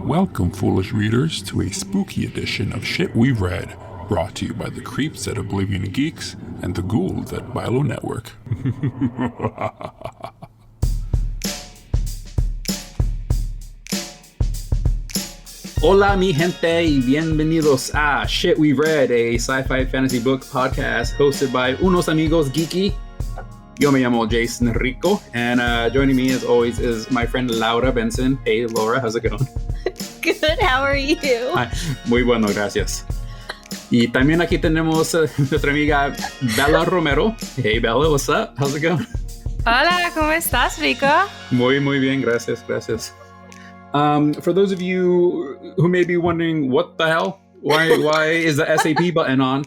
Welcome, foolish readers, to a spooky edition of Shit We've Read, brought to you by the creeps at Oblivion Geeks and the ghouls at Bilo Network. Hola, mi gente, y bienvenidos a Shit We've Read, a sci-fi fantasy book podcast hosted by unos amigos geeky. Yo me llamo Jason Rico, and joining me as always is my friend Laura Benson. Hey, Laura, how's it going? Good, how are you? Hi. Muy bueno, gracias. Y también aquí tenemos nuestra amiga Bella Romero. Hey, Bella, what's up? How's it going? Hola, ¿cómo estás, Rico? Muy bien, gracias. For those of you who may be wondering what the hell, why is the SAP button on?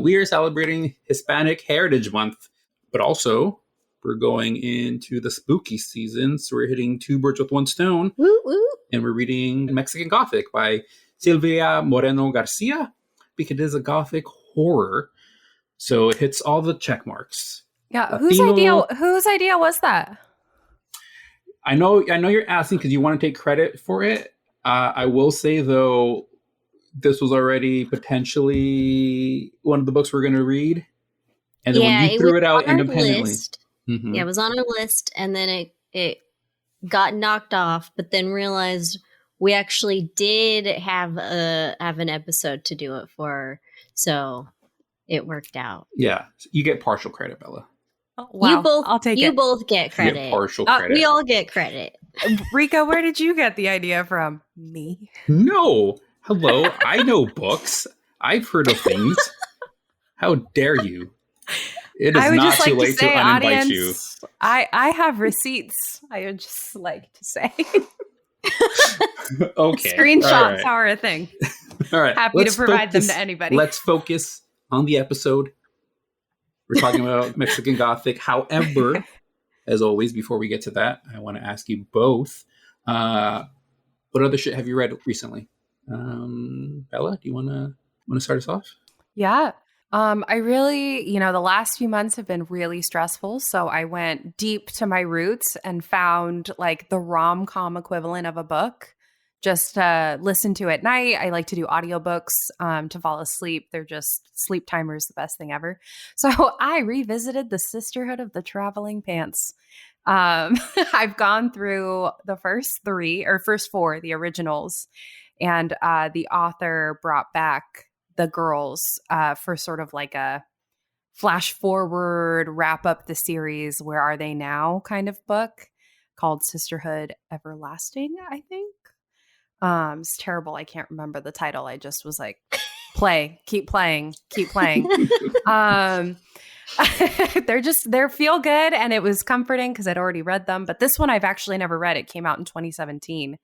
We are celebrating Hispanic Heritage Month, but also we're going into the spooky season, so we're hitting two birds with one stone. Woo woo. And we're reading Mexican Gothic by Silvia Moreno-Garcia, because it is a Gothic horror, so it hits all the check marks. Yeah, Latino, whose idea was that? I know you're asking because you want to take credit for it. I will say, though, this was already potentially one of the books we're going to read. And then when you threw it out independently. Mm-hmm. Yeah, it was on our list, and then it got knocked off, but then realized we actually did have an episode to do it for, so it worked out. Yeah, you get partial credit, Bella. Oh, wow, I'll take it. You both get credit. You get partial credit. We all get credit. Rico, where did you get the idea from? Me? No. Hello, I know books. I've heard of things. How dare you? It is not too late to uninvite you. I have receipts. I would just like to say. Okay. Screenshots are a thing. All right. Happy to provide them to anybody. Let's focus on the episode. We're talking about Mexican Gothic. However, as always, before we get to that, I want to ask you both, what other shit have you read recently? Bella, do you want to start us off? Yeah. I really, the last few months have been really stressful. So I went deep to my roots and found like the rom-com equivalent of a book just to listen to at night. I like to do audiobooks to fall asleep. They're just sleep timers, the best thing ever. So I revisited The Sisterhood of the Traveling Pants. I've gone through the first four, the originals, and the author brought back the girls for sort of like a flash forward, wrap up the series, where are they now kind of book called Sisterhood Everlasting, I think. It's terrible. I can't remember the title. I just was like, keep playing. They're feel good, and it was comforting because I'd already read them. But this one I've actually never read. It came out in 2017.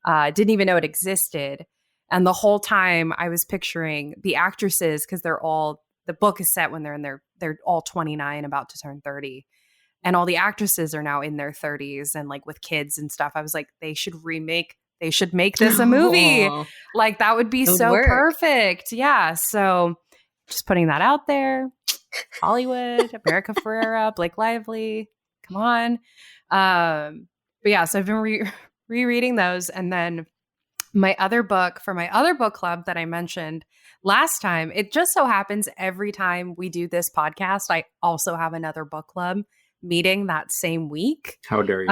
Didn't even know it existed. And the whole time I was picturing the actresses, because the book is set when they're all 29, about to turn 30. And all the actresses are now in their 30s and like with kids and stuff. I was like, they should make this a movie. Aww. Like that would be so perfect. Yeah. So just putting that out there. Hollywood, America Ferrera, Blake Lively. Come on. But yeah, so I've been rereading those. And then my other book club that I mentioned last time, it just so happens every time we do this podcast, I also have another book club meeting that same week. How dare you?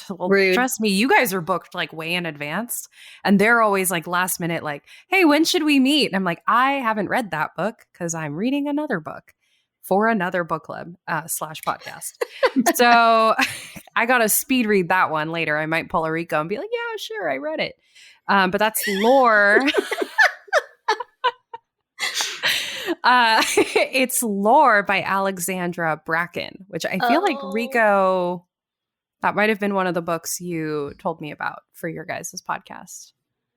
Well, trust me, you guys are booked like way in advance, and they're always like last minute, like, hey, when should we meet? And I'm like, I haven't read that book because I'm reading another book for another book club / podcast. So I got to speed read that one later. I might pull a Rico and be like, yeah, sure, I read it. But that's Lore. It's Lore by Alexandra Bracken, which I feel like Rico, that might have been one of the books you told me about for your guys' podcast.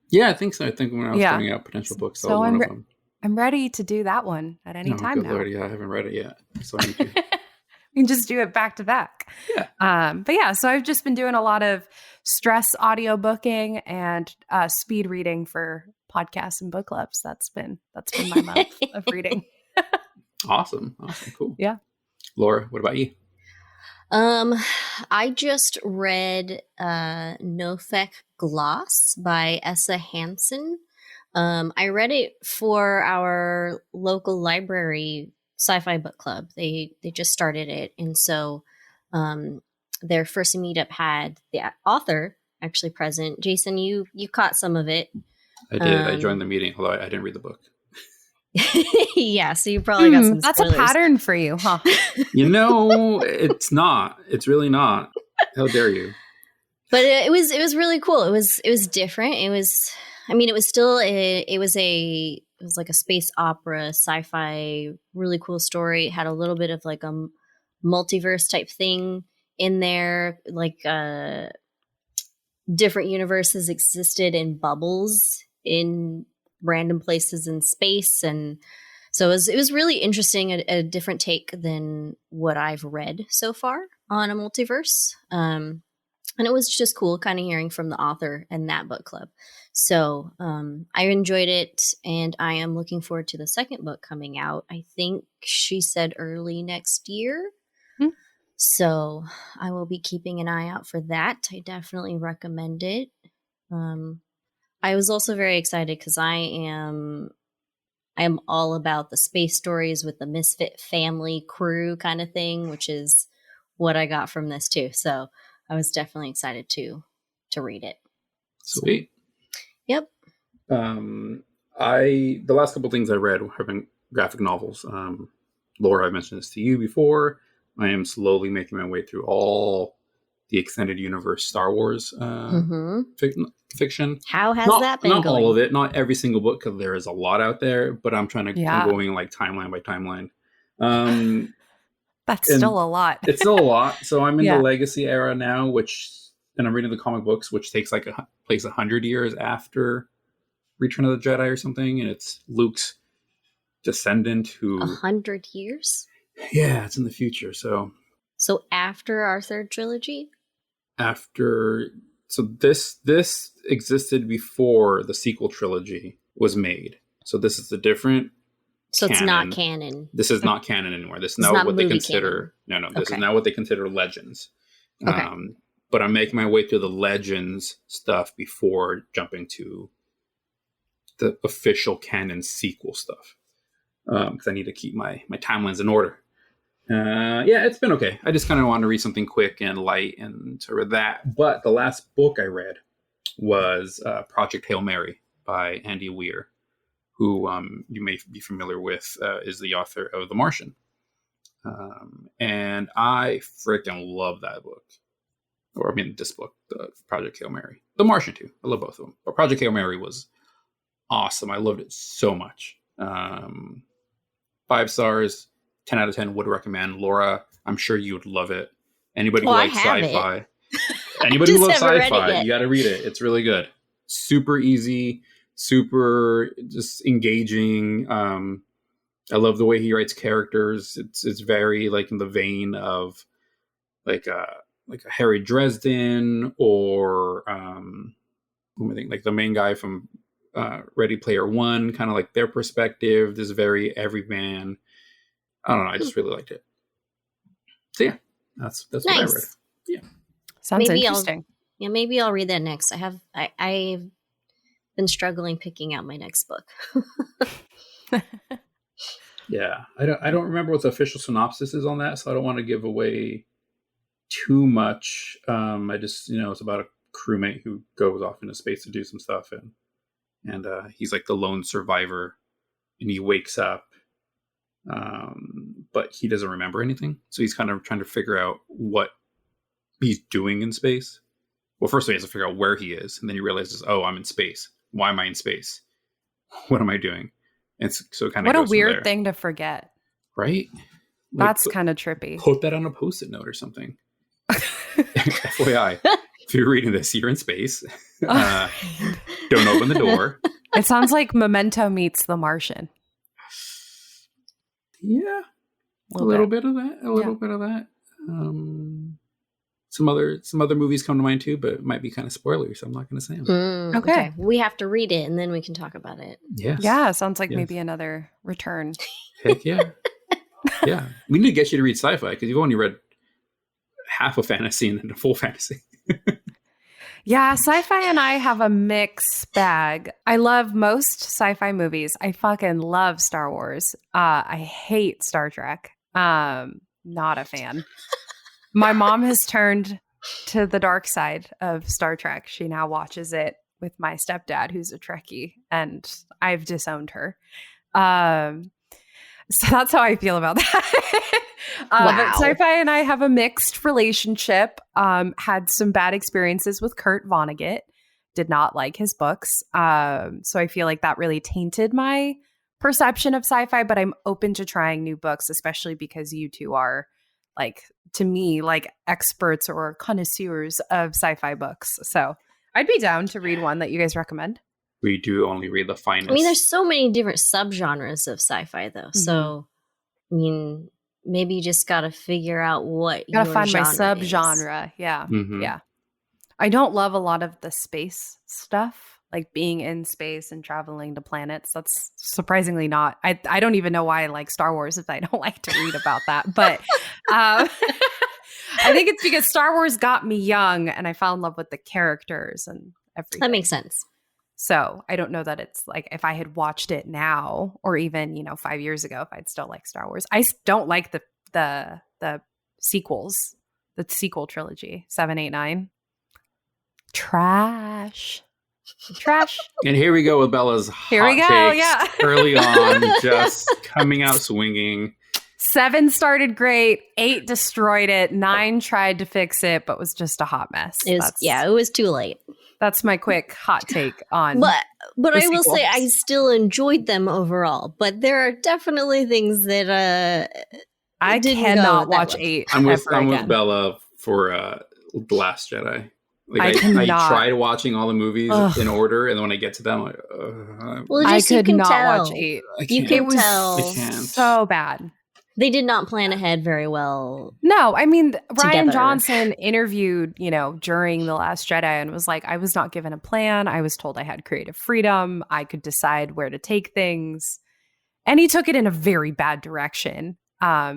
Yeah, I think so. I think when I was throwing out potential books, that was one of them. I'm ready to do that one at any time now. Lord, yeah, I haven't read it yet. So I need to. We can just do it back to back. Yeah. But yeah, so I've just been doing a lot of stress audio booking and speed reading for podcasts and book clubs. That's been my month of reading. Awesome. Cool. Yeah. Laura, what about you? I just read Nofek Gloss by Essa Hansen. I read it for our local library sci-fi book club. They just started it, and so their first meetup had the author actually present. Jason, you caught some of it. I did. I joined the meeting, although I didn't read the book. Yeah, so you probably got some spoilers. That's a pattern for you, huh? It's not. It's really not. How dare you? But it was really cool. It was different. It was like a space opera, sci-fi, really cool story. It had a little bit of like a multiverse type thing in there, like different universes existed in bubbles in random places in space, and so it was really interesting, a different take than what I've read so far on a multiverse. And it was just cool kind of hearing from the author and that book club. So I enjoyed it, and I am looking forward to the second book coming out. I think she said early next year. So I will be keeping an eye out for that. I definitely recommend it. I was also very excited because I am all about the space stories with the misfit family crew kind of thing, which is what I got from this too. So I was definitely excited to read it. Sweet. Yep. The last couple things I read have been graphic novels. Laura, I mentioned this to you before. I am slowly making my way through all the extended universe Star Wars fiction. How has that been not going? all of it, not every single book, because there is a lot out there, but I'm trying to I'm going like timeline by timeline. That's still a lot. It's still a lot. So I'm in the legacy era now, and I'm reading the comic books, which takes like place 100 years after Return of the Jedi or something, and it's Luke's descendant who 100 years. Yeah, it's in the future. So after our third trilogy? This existed before the sequel trilogy was made. So this is a different So canon. It's not canon. This is not canon anymore. This is now what they consider canon. This is now what they consider legends. Okay. But I'm making my way through the legends stuff before jumping to the official canon sequel stuff. Because I need to keep my timelines in order. It's been okay. I just kind of wanted to read something quick and light and sort of that. But the last book I read was Project Hail Mary by Andy Weir, who you may be familiar with, is the author of The Martian. And I freaking love that book. This book, Project Hail Mary. The Martian too. I love both of them. But Project Hail Mary was awesome. I loved it so much. 5 stars. 10 out of 10 would recommend. Laura, I'm sure you would love it. Anybody who likes sci-fi. Anybody who loves sci-fi, you got to read it. It's really good. Super easy, super just engaging. I love the way he writes characters. It's very like in the vein of like a Harry Dresden or like the main guy from Ready Player One, kind of like their perspective. This very everyman. I don't know. I just really liked it. So yeah, that's nice. What I read. Yeah, sounds interesting. Maybe I'll read that next. I've been struggling picking out my next book. Yeah, I don't remember what the official synopsis is on that, so I don't want to give away too much. I just it's about a crewmate who goes off into space to do some stuff, and he's like the lone survivor, and he wakes up. But he doesn't remember anything. So he's kind of trying to figure out what he's doing in space. Well, first he has to figure out where he is. And then he realizes, oh, I'm in space. Why am I in space? What am I doing? And so it kind of what goes a weird thing to forget. Right? That's kind of trippy. Put that on a Post-it note or something. FYI, if you're reading this, you're in space. Don't open the door. It sounds like Memento meets The Martian. Yeah, a little bit of that. Some other movies come to mind too, but it might be kind of spoilery, so I'm not going to say them. Okay, we have to read it and then we can talk about it. Yes. Yeah, sounds like maybe another return. Heck yeah, yeah. We need to get you to read sci-fi because you've only read half a fantasy and then a full fantasy. Yeah, sci-fi and I have a mixed bag. I love most sci-fi movies. I fucking love Star Wars. I hate Star Trek. Not a fan. My mom has turned to the dark side of Star Trek. She now watches it with my stepdad, who's a Trekkie, and I've disowned her. So that's how I feel about that. But sci-fi and I have a mixed relationship. Had some bad experiences with Kurt Vonnegut. Did not like his books. So I feel like that really tainted my perception of sci-fi, but I'm open to trying new books, especially because you two are, like, to me, like experts or connoisseurs of sci-fi books. So I'd be down to read one that you guys recommend. We do only read the finest. I mean, there's so many different subgenres of sci-fi, though. Mm-hmm. So, I mean, maybe you just got to figure out what you got to find my subgenre is. Yeah. Mm-hmm. Yeah. I don't love a lot of the space stuff, like being in space and traveling to planets. That's surprisingly not. I don't even know why I like Star Wars if I don't like to read about that. But I think it's because Star Wars got me young and I fell in love with the characters and everything. That makes sense. So I don't know that it's like if I had watched it now or even, 5 years ago, if I'd still like Star Wars. I don't like the sequels, the sequel trilogy, 7, 8, 9. Trash. And here we go with Bella's hot takes early on, just coming out swinging. 7 started great, 8 destroyed it, 9 tried to fix it, but was just a hot mess. It was too late. That's my quick hot take on. But I will say I still enjoyed them overall. But there are definitely things that I cannot watch 8. I'm with Bella for The Last Jedi. Like I tried watching all the movies in order, and then when I get to them, I'm like, I could not watch 8. You can tell. I can't. So bad. They did not plan ahead very well. No, I mean, Rian Johnson interviewed, during The Last Jedi and was like, I was not given a plan. I was told I had creative freedom. I could decide where to take things. And he took it in a very bad direction.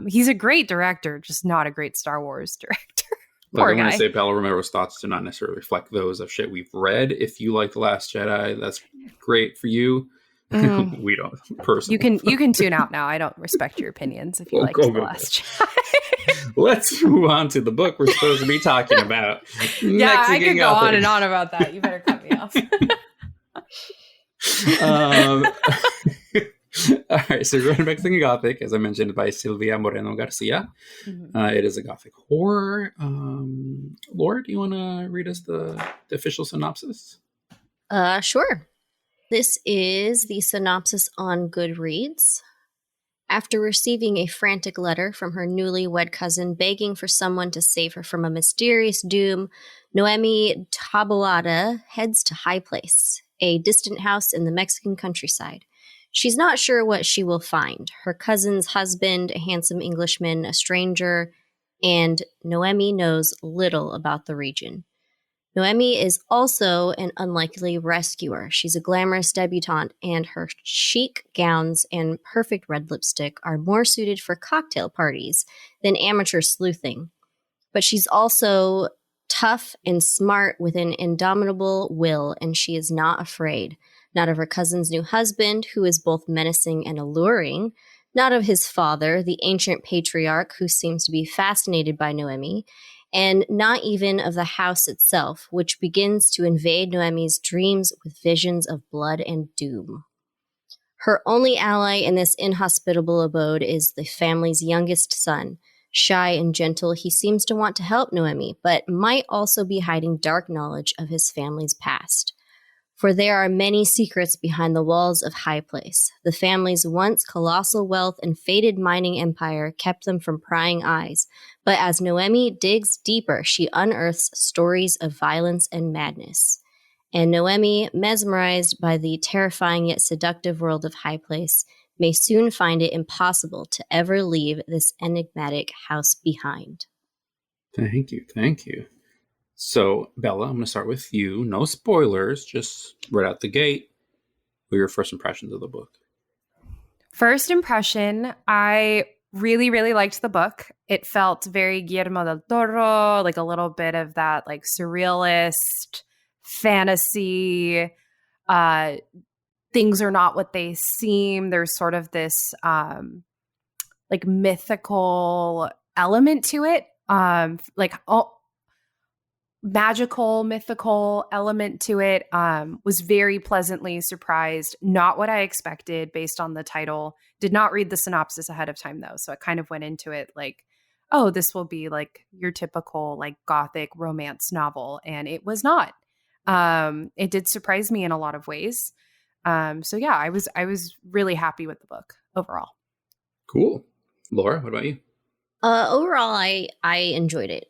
He's a great director, just not a great Star Wars director. Look, I'm going to say Bella Romero's thoughts do not necessarily reflect those of shit we've read. If you like The Last Jedi, that's great for you. We don't personally. You can tune out now. I don't respect your opinions if you like The Last Jedi. Let's move on to the book we're supposed to be talking about. Yeah, I could go on and on about that. You better cut me off. All right, so we're going to Mexican Gothic, as I mentioned, by Silvia Moreno-Garcia. Mm-hmm. It is a Gothic horror. Laura, do you want to read us the official synopsis? Sure. This is the synopsis on Goodreads. After receiving a frantic letter from her newlywed cousin begging for someone to save her from a mysterious doom, Noemi Taboada heads to High Place, a distant house in the Mexican countryside. She's not sure what she will find. Her cousin's husband, a handsome Englishman, a stranger, and Noemi knows little about the region. Noemi is also an unlikely rescuer. She's a glamorous debutante, and her chic gowns and perfect red lipstick are more suited for cocktail parties than amateur sleuthing. But she's also tough and smart with an indomitable will, and she is not afraid. Not of her cousin's new husband, who is both menacing and alluring. Not of his father, the ancient patriarch, who seems to be fascinated by Noemi. And not even of the house itself, which begins to invade Noemi's dreams with visions of blood and doom. Her only ally in this inhospitable abode is the family's youngest son. Shy and gentle, he seems to want to help Noemi, but might also be hiding dark knowledge of his family's past. For there are many secrets behind the walls of High Place. The family's once colossal wealth and fated mining empire kept them from prying eyes. But as Noemi digs deeper, she unearths stories of violence and madness. And Noemi, mesmerized by the terrifying yet seductive world of High Place, may soon find it impossible to ever leave this enigmatic house behind. Thank you. So, Bella, I'm going to start with you. No spoilers, just right out the gate. What are your first impressions of the book? First impression, I Really, really liked the book. It felt very Guillermo del Toro, like a little bit of that like surrealist fantasy. Things are not what they seem. There's sort of this like mythical element to it. Magical, mythical element to it. Was very pleasantly surprised. Not what I expected based on the title. Did not read the synopsis ahead of time though. So I kind of went into it like, oh, this will be like your typical like Gothic romance novel. And it was not. It did surprise me in a lot of ways. So yeah, I was really happy with the book overall. Cool. Laura, what about you? Overall, I enjoyed it.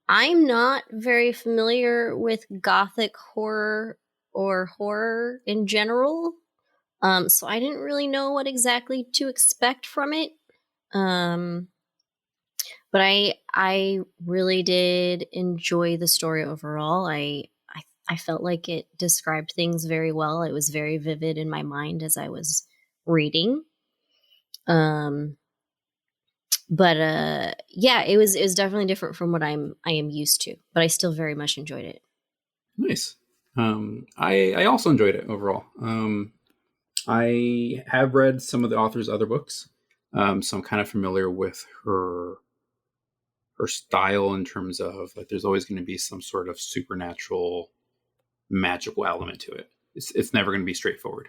I'm not very familiar with Gothic horror or horror in general, so I didn't really know what exactly to expect from it. But I really did enjoy the story overall. I felt like it described things very well. It was very vivid in my mind as I was reading. But yeah, it was definitely different from what I am used to, but I still very much enjoyed it. Nice. I also enjoyed it overall. I have read some of the author's other books, so I'm kind of familiar with her style in terms of like there's always going to be some sort of supernatural, magical element to it. It's never going to be straightforward.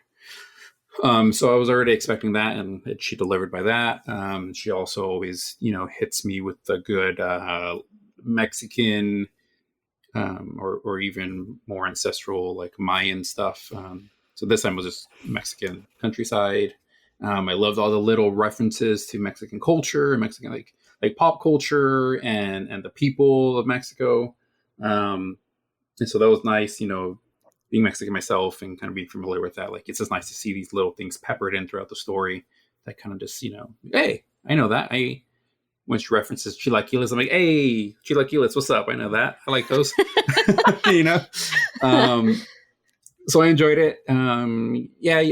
So I was already expecting that, and she delivered by that. She also always, hits me with the good Mexican or even more ancestral, like Mayan stuff. So this time was just Mexican countryside. I loved all the little references to Mexican culture and Mexican like pop culture and the people of Mexico. And so that was nice, being Mexican myself and kind of being familiar with that. Like, it's just nice to see these little things peppered in throughout the story that kind of just, hey, I know that. When she references chilaquiles, I'm like, hey, chilaquiles, what's up? I know that. I like those, so I enjoyed it. Yeah,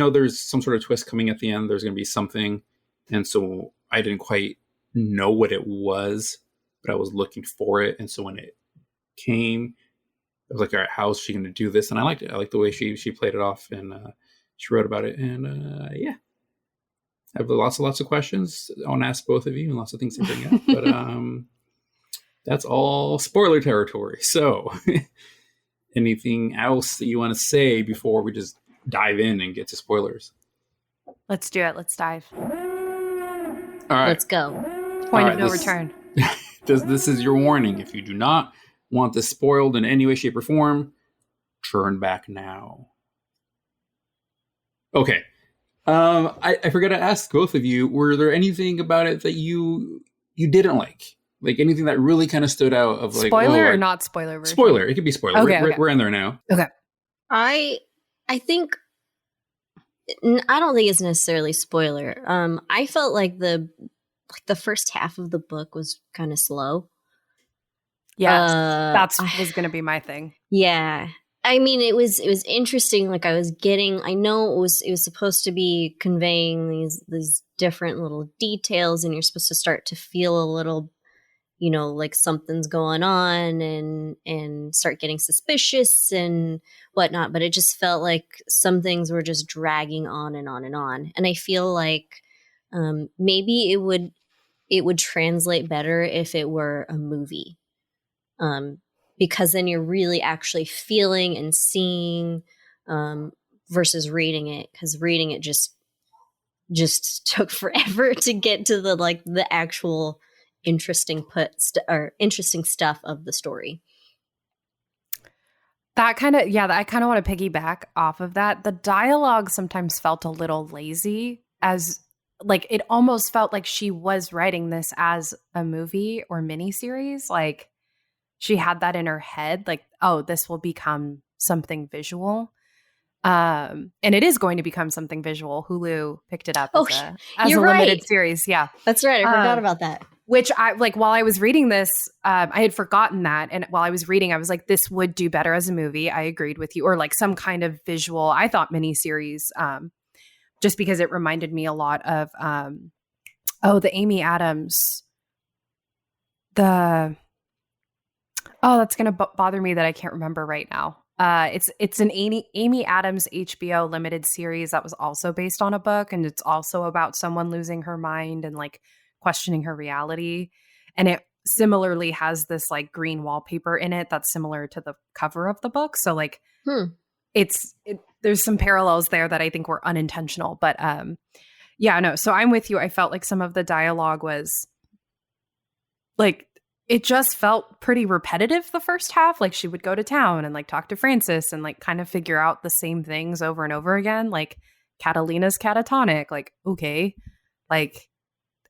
there's some sort of twist coming at the end. There's going to be something. And so I didn't quite know what it was, but I was looking for it. And so when it came, I was like, all right, how is she going to do this? And I liked it. I liked the way she played it off, and she wrote about it. And yeah, I have lots of questions I want to ask both of you, and lots of things to bring up. But that's all spoiler territory. So anything else that you want to say before we just dive in and get to spoilers? Let's do it. Let's dive. All right. Let's go. Point of no return. This is your warning. If you do not want this spoiled in any way, shape, or form, turn back now. Okay. I forgot to ask both of you, were there anything about it that you didn't like? Like anything that really kind of stood out of like spoiler or not spoiler version? Spoiler. It could be spoiler. Okay, we're in there now. Okay. I think I don't think it's necessarily spoiler. I felt like the first half of the book was kind of slow. Yes, was going to be my thing. Yeah. I mean, it was interesting. Like I know it was supposed to be conveying these different little details, and you're supposed to start to feel a little, like something's going on and start getting suspicious and whatnot. But it just felt like some things were just dragging on and on and on. And I feel like maybe it would translate better if it were a movie. Because then you're really actually feeling and seeing versus reading it, because reading it just took forever to get to the actual interesting stuff of the story. I kind of want to piggyback off of that. The dialogue sometimes felt a little lazy, as like it almost felt like she was writing this as a movie or miniseries. Like she had that in her head, like, oh, this will become something visual. And it is going to become something visual. Hulu picked it up as a limited series. Yeah. That's right. I forgot about that. Which while I was reading this, I had forgotten that. And while I was reading, I was like, this would do better as a movie. I agreed with you. Or like some kind of visual, I thought miniseries, just because it reminded me a lot of Oh, the Amy Adams. That's going to bother me that I can't remember right now. It's an Amy Adams HBO limited series that was also based on a book, and it's also about someone losing her mind and like questioning her reality. And it similarly has this like green wallpaper in it that's similar to the cover of the book. So like there's some parallels there that I think were unintentional, but yeah, no. So I'm with you. I felt like some of the dialogue was like, it just felt pretty repetitive the first half. Like she would go to town and like talk to Francis and like kind of figure out the same things over and over again. Like Catalina's catatonic. Like, okay. Like,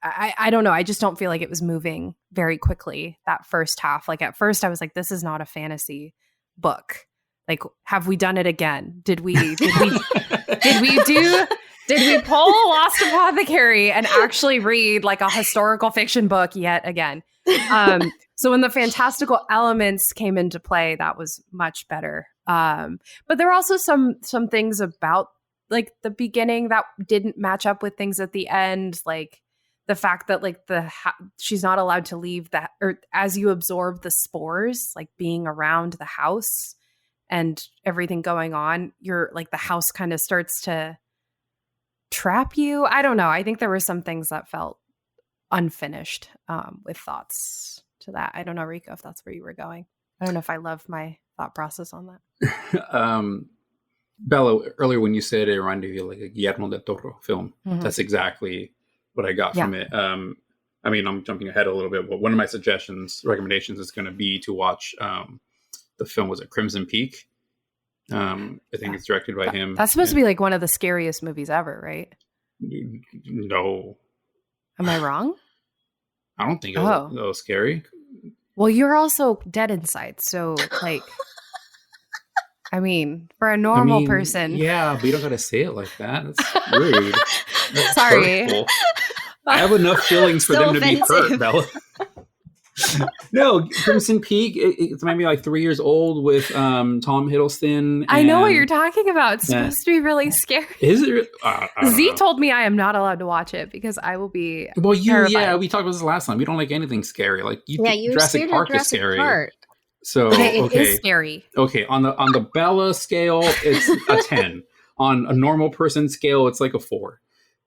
I don't know. I just don't feel like it was moving very quickly that first half. Like at first I was like, this is not a fantasy book. Like, have we done it again? Did we pull a Lost Apothecary and actually read like a historical fiction book yet again? So when the fantastical elements came into play, that was much better. But there are also some things about like the beginning that didn't match up with things at the end, like the fact that like she's not allowed to leave that, or as you absorb the spores, like being around the house and everything going on, you're like the house kind of starts to trap you. I don't know. I think there were some things that felt unfinished with thoughts to that. I don't know, Rico, if that's where you were going. I don't know if I love my thought process on that. Bella, earlier when you said it reminded you like a Guillermo del Toro film, that's exactly what I got from it. I mean, I'm jumping ahead a little bit, but one of my recommendations is going to be to watch the film, was it Crimson Peak? I think it's directed by him. That's supposed to be like one of the scariest movies ever, right? No. Am I wrong? I don't think it was scary. Well, you're also dead inside, so like, I mean, for a normal person. Yeah, but you don't gotta say it like that. That's rude. That's sorry. Hurtful. I have enough feelings for them to be hurt, Bella. No, Crimson Peak, it's maybe like 3 years old with Tom Hiddleston. I know what you're talking about. It's supposed to be really scary. Is it? Z told me I am not allowed to watch it because I will be terrified. Yeah, we talked about this last time. You don't like anything scary. Like Jurassic Park is scary. So it is scary. Okay, on the Bella scale, it's a 10. On a normal person scale, it's like a 4.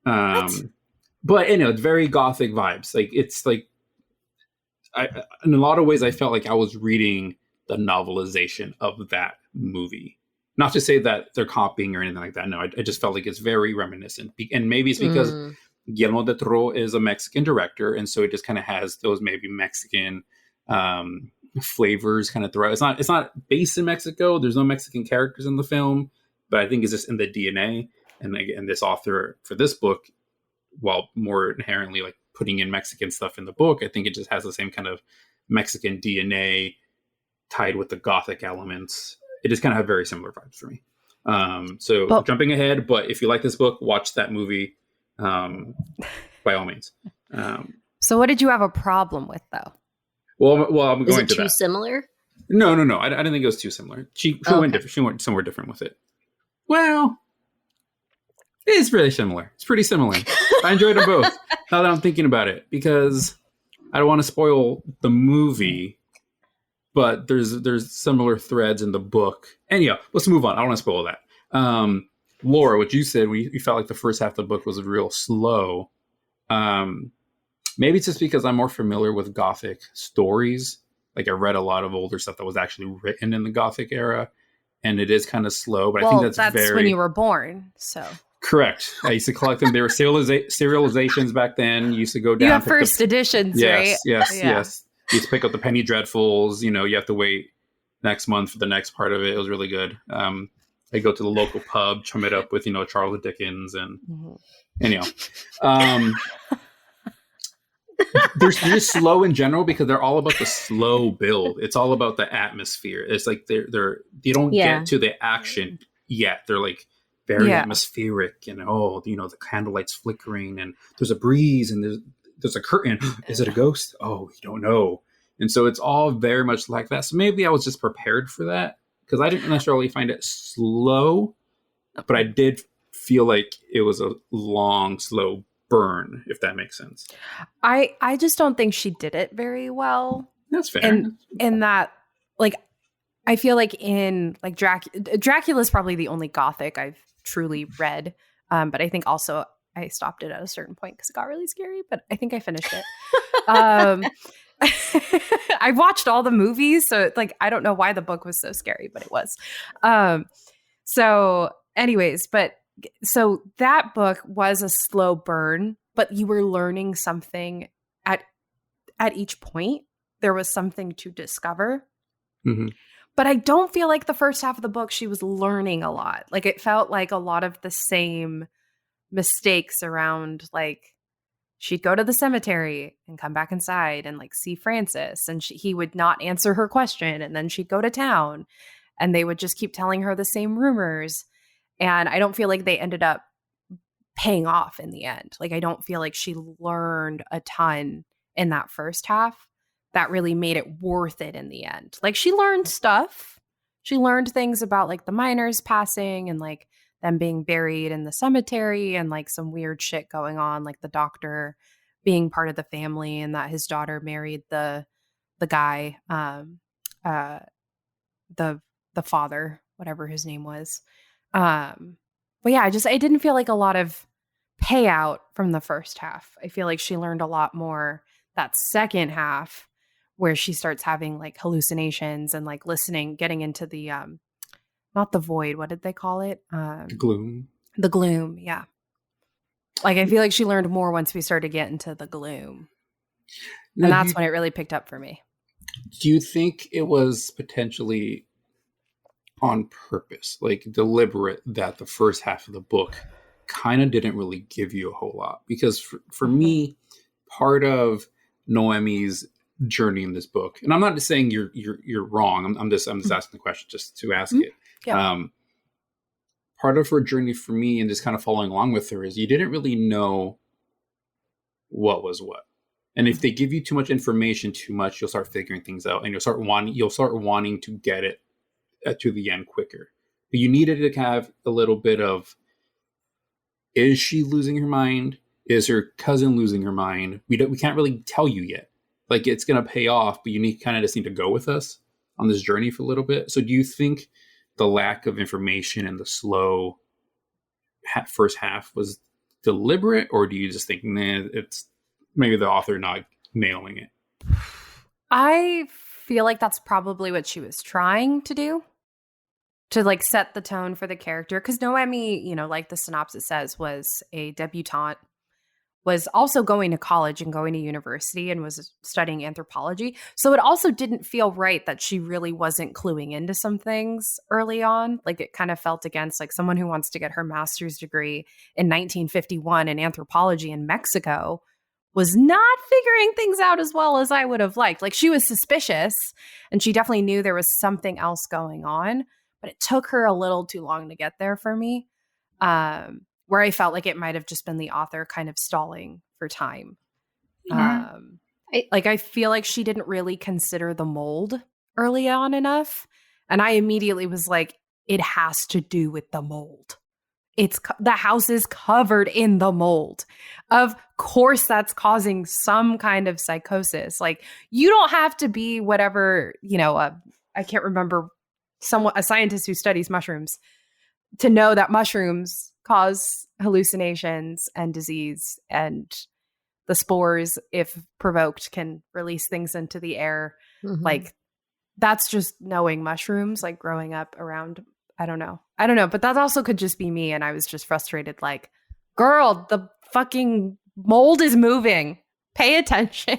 But it's very gothic vibes. Like it's like, in a lot of ways, I felt like I was reading the novelization of that movie. Not to say that they're copying or anything like that. No, I just felt like it's very reminiscent. And maybe it's because Guillermo del Toro is a Mexican director, and so it just kind of has those maybe Mexican flavors kind of throughout. It's not based in Mexico. There's no Mexican characters in the film, but I think it's just in the DNA. And again, this author for this book, while more inherently like putting in Mexican stuff in the book, I think it just has the same kind of Mexican DNA tied with the Gothic elements. It just kind of have very similar vibes for me. So jumping ahead, but if you like this book, watch that movie by all means. So what did you have a problem with though? Well, I'm going to that. Is it too similar? No. I didn't think it was too similar. She went different. She went somewhere different with it. Well, it's really similar. It's pretty similar. I enjoyed them both. Now that I'm thinking about it, because I don't want to spoil the movie, but there's similar threads in the book. Anyhow, let's move on. I don't want to spoil that. Laura, what you said, you felt like the first half of the book was real slow. Maybe it's just because I'm more familiar with Gothic stories. Like I read a lot of older stuff that was actually written in the Gothic era, and it is kind of slow. But I think that's when you were born, so. Correct. I used to collect them. They were serializations back then. You used to go down. You have first editions, right? Yes. You used to pick up the Penny Dreadfuls. You have to wait next month for the next part of it. It was really good. I go to the local pub, chum it up with, Charles Dickens. And anyhow, they're just slow in general because they're all about the slow build. It's all about the atmosphere. It's like they don't get to the action yet. They're like, very atmospheric, and the candlelight's flickering, and there's a breeze, and there's a curtain. Is it a ghost? Oh, you don't know. And so it's all very much like that. So maybe I was just prepared for that because I didn't necessarily find it slow, but I did feel like it was a long, slow burn, if that makes sense. I just don't think she did it very well. That's fair. And in that, like, I feel like in like Dracula is probably the only Gothic I've truly read. But I think also I stopped it at a certain point because it got really scary, but I think I finished it. I watched all the movies, so like I don't know why the book was so scary, but it was. So anyways, so that book was a slow burn, but you were learning something at each point. There was something to discover. Mm-hmm. But I don't feel like the first half of the book she was learning a lot. Like it felt like a lot of the same mistakes around, like she'd go to the cemetery and come back inside and like see Francis, and he would not answer her question, and then she'd go to town and they would just keep telling her the same rumors. And I don't feel like they ended up paying off in the end. Like I don't feel like she learned a ton in that first half that really made it worth it in the end. Like she learned stuff. She learned things about like the miners passing and like them being buried in the cemetery and like some weird shit going on, like the doctor being part of the family and that his daughter married the guy, the father, whatever his name was. But yeah, I didn't feel like a lot of payout from the first half. I feel like she learned a lot more that second half, where she starts having like hallucinations and like listening, getting into the not the void, what did they call it? The gloom. The gloom, yeah. Like I feel like she learned more once we started getting to the gloom. Now, and that's when it really picked up for me. Do you think it was potentially on purpose, like deliberate, that the first half of the book kind of didn't really give you a whole lot? Because for me, part of Noemi's journey in this book, and I'm not just saying you're wrong. I'm just asking the question just to ask it. Yeah. Part of her journey for me, and just kind of following along with her, is you didn't really know what was what. And if they give you too much information, too much, you'll start figuring things out, and you'll start wanting to get it to the end quicker. But you needed to have a little bit of, is she losing her mind? Is her cousin losing her mind? We can't really tell you yet. Like it's gonna pay off, but you just need to go with us on this journey for a little bit. So do you think the lack of information and the slow first half was deliberate, or do you just think, nah, it's maybe the author not nailing it? I feel like that's probably what she was trying to do, to like set the tone for the character. Because Noemi, like the synopsis says, was a debutante, was also going to college and going to university and was studying anthropology. So it also didn't feel right that she really wasn't cluing into some things early on. Like it kind of felt against like someone who wants to get her master's degree in 1951 in anthropology in Mexico was not figuring things out as well as I would have liked. Like she was suspicious and she definitely knew there was something else going on, but it took her a little too long to get there for me. Where I felt like it might have just been the author kind of stalling for time. I feel like she didn't really consider the mold early on enough. And I immediately was like, it has to do with the mold. The house is covered in the mold. Of course, that's causing some kind of psychosis. Like you don't have to be whatever, I can't remember, a scientist who studies mushrooms to know that mushrooms cause hallucinations and disease, and the spores, if provoked, can release things into the air. Mm-hmm. Like that's just knowing mushrooms, like growing up around, I don't know, but that also could just be me. And I was just frustrated. Like, girl, the fucking mold is moving. Pay attention.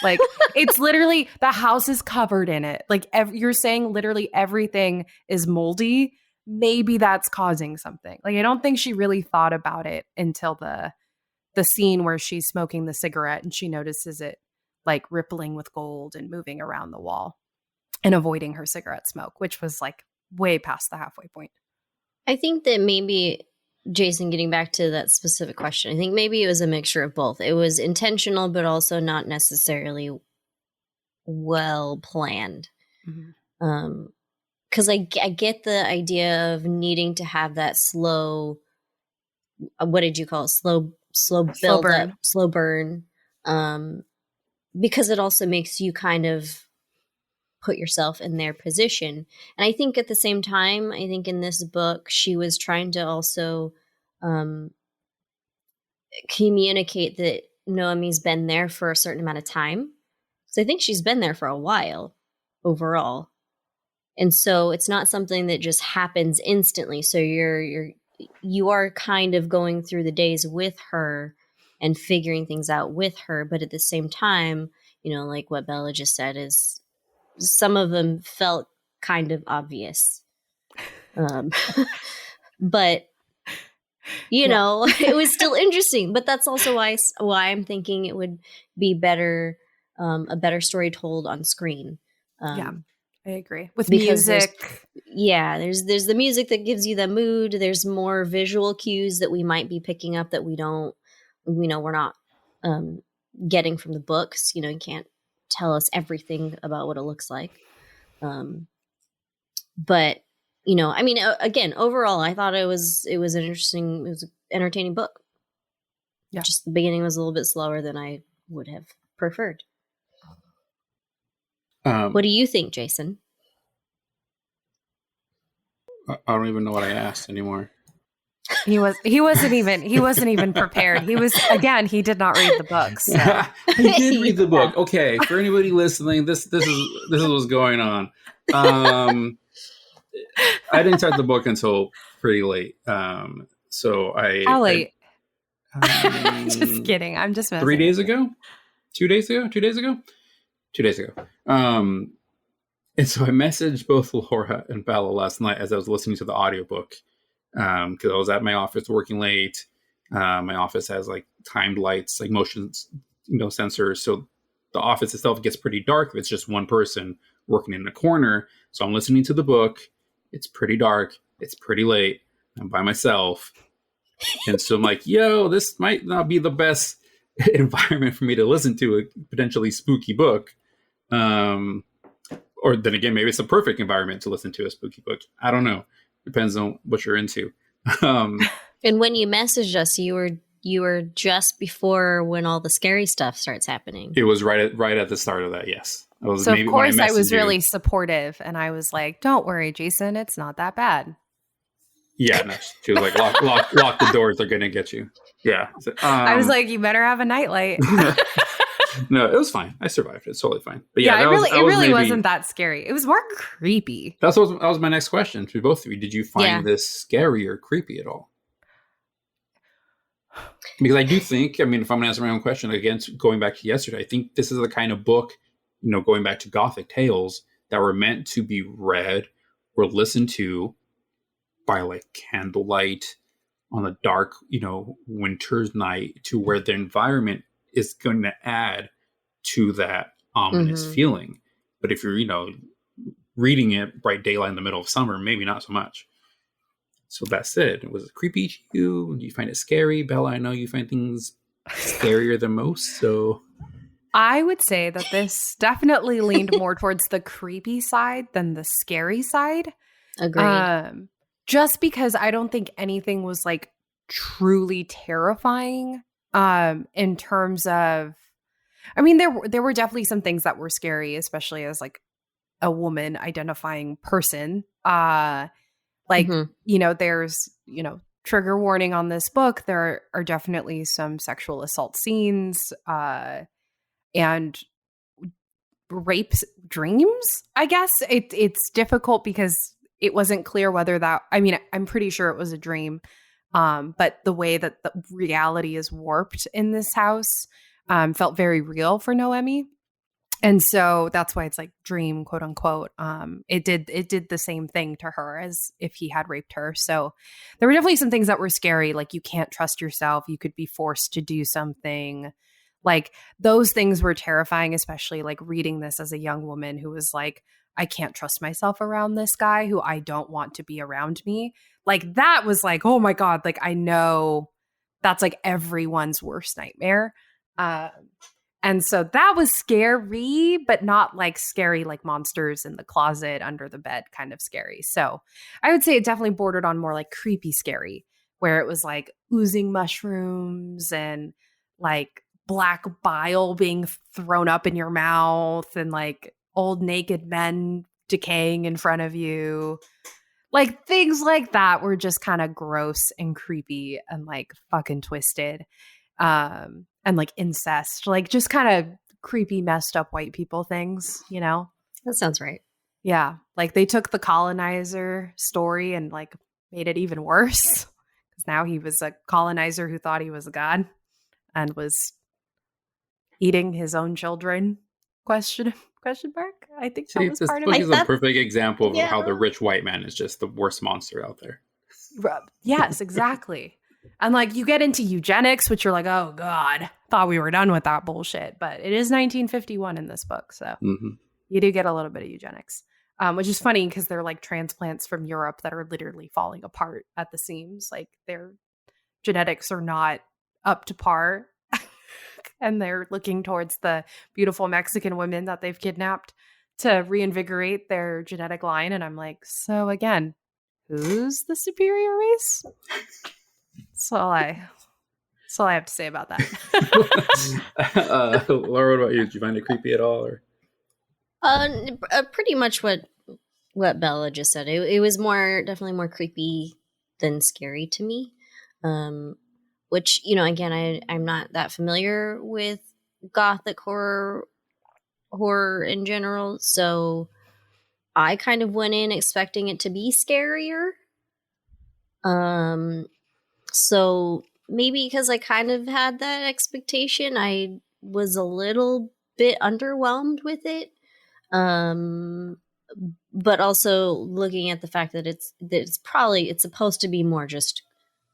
Like it's literally, the house is covered in it. Like you're saying literally everything is moldy. Maybe that's causing something. Like I don't think she really thought about it until the scene where she's smoking the cigarette and she notices it like rippling with gold and moving around the wall and avoiding her cigarette smoke, which was like way past the halfway point. I think that maybe, Jason, getting back to that specific question, I think maybe it was a mixture of both. It was intentional, but also not necessarily well planned. Mm-hmm. Because I get the idea of needing to have that slow, what did you call it? slow build up, slow burn, because it also makes you kind of put yourself in their position. And I think at the same time, I think in this book, she was trying to also communicate that Noemi's been there for a certain amount of time. So I think she's been there for a while overall. And so it's not something that just happens instantly. So you are kind of going through the days with her and figuring things out with her. But at the same time, like what Bella just said, is some of them felt kind of obvious. But it was still interesting. But that's also why I'm thinking it would be better, a better story told on screen. I agree. With music. There's the music that gives you the mood. There's more visual cues that we might be picking up that we're not getting from the books. You can't tell us everything about what it looks like. But again, overall, I thought it was an entertaining book. Yeah. Just the beginning was a little bit slower than I would have preferred. What do you think, Jason? I don't even know what I asked anymore. He wasn't even prepared. He did not read the book. So. I did read the book. Okay, for anybody listening, this is what's going on. I didn't start the book until pretty late. So how late? Just kidding. I'm just messing 3 days ago. 2 days ago. 2 days ago. 2 days ago. And so I messaged both Laura and Bella last night as I was listening to the audiobook, because I was at my office working late. My office has like timed lights, like motion, sensors. So the office itself gets pretty dark if it's just one person working in the corner. So I'm listening to the book. It's pretty dark. It's pretty late. I'm by myself. And so I'm like, this might not be the best environment for me to listen to a potentially spooky book. Or then again, maybe it's a perfect environment to listen to a spooky book. I don't know. Depends on what you're into. And when you messaged us, you were just before when all the scary stuff starts happening. It was right at the start of that. Yes. So of course I was really supportive, and I was like, "Don't worry, Jason. It's not that bad." Yeah, no, she was like, "Lock the doors. They're gonna get you." Yeah. So, I was like, "You better have a nightlight." No, it was fine. I survived. It's totally fine. But it really wasn't that scary. It was more creepy. That was my next question to both of you. Did you find this scary or creepy at all? Because I do think, if I'm going to answer my own question, again, going back to yesterday, I think this is the kind of book, going back to Gothic tales, that were meant to be read or listened to by like candlelight on a dark, winter's night, to where the environment is going to add to that ominous feeling. But if you're, reading it bright daylight in the middle of summer, maybe not so much. So that's it. Was it creepy to you? Do you find it scary? Bella, I know you find things scarier than most. So I would say that this definitely leaned more towards the creepy side than the scary side. Agreed. Just because I don't think anything was like truly terrifying. In terms of, there were definitely some things that were scary, especially as like a woman identifying person. There's, trigger warning on this book. There are definitely some sexual assault scenes, and rape dreams. I guess it's difficult because it wasn't clear whether that, I'm pretty sure it was a dream. But the way that the reality is warped in this house felt very real for Noemi. And so that's why it's like dream, quote unquote. It did the same thing to her as if he had raped her. So there were definitely some things that were scary. Like you can't trust yourself. You could be forced to do something. Like those things were terrifying, especially like reading this as a young woman who was like, I can't trust myself around this guy who I don't want to be around me. Like that was like, oh my God, like I know that's like everyone's worst nightmare. And so that was scary, but not like scary like monsters in the closet under the bed kind of scary. So I would say it definitely bordered on more like creepy scary where it was like oozing mushrooms and like black bile being thrown up in your mouth and like old naked men decaying in front of you. Like things like that were just kind of gross and creepy and like fucking twisted. And like incest, like just kind of creepy, messed up white people things, you know? That sounds right. Yeah. Like they took the colonizer story and like made it even worse. Because now he was a colonizer who thought he was a god and was eating his own children. Question mark? I think that See, was this part of book it. is a perfect example of Yeah. how the rich white man is just the worst monster out there. Yes, exactly. And like you get into eugenics, which you're like, oh God, thought we were done with that bullshit. But it is 1951 in this book. So you do get a little bit of eugenics, which is funny because they're like transplants from Europe that are literally falling apart at the seams. Like their genetics are not up to par. And they're looking towards the beautiful Mexican women that they've kidnapped to reinvigorate their genetic line. And I'm like, so again, who's the superior race? That's all I have to say about that. Laura, what about you? Did you find it creepy at all? Or? Pretty much what Bella just said. It was definitely more creepy than scary to me. Which, you know, again, I'm not that familiar with Gothic horror in general, so I kind of went in expecting it to be scarier. So maybe because I kind of had that expectation, I was a little bit underwhelmed with it. But also looking at the fact that it's supposed to be more just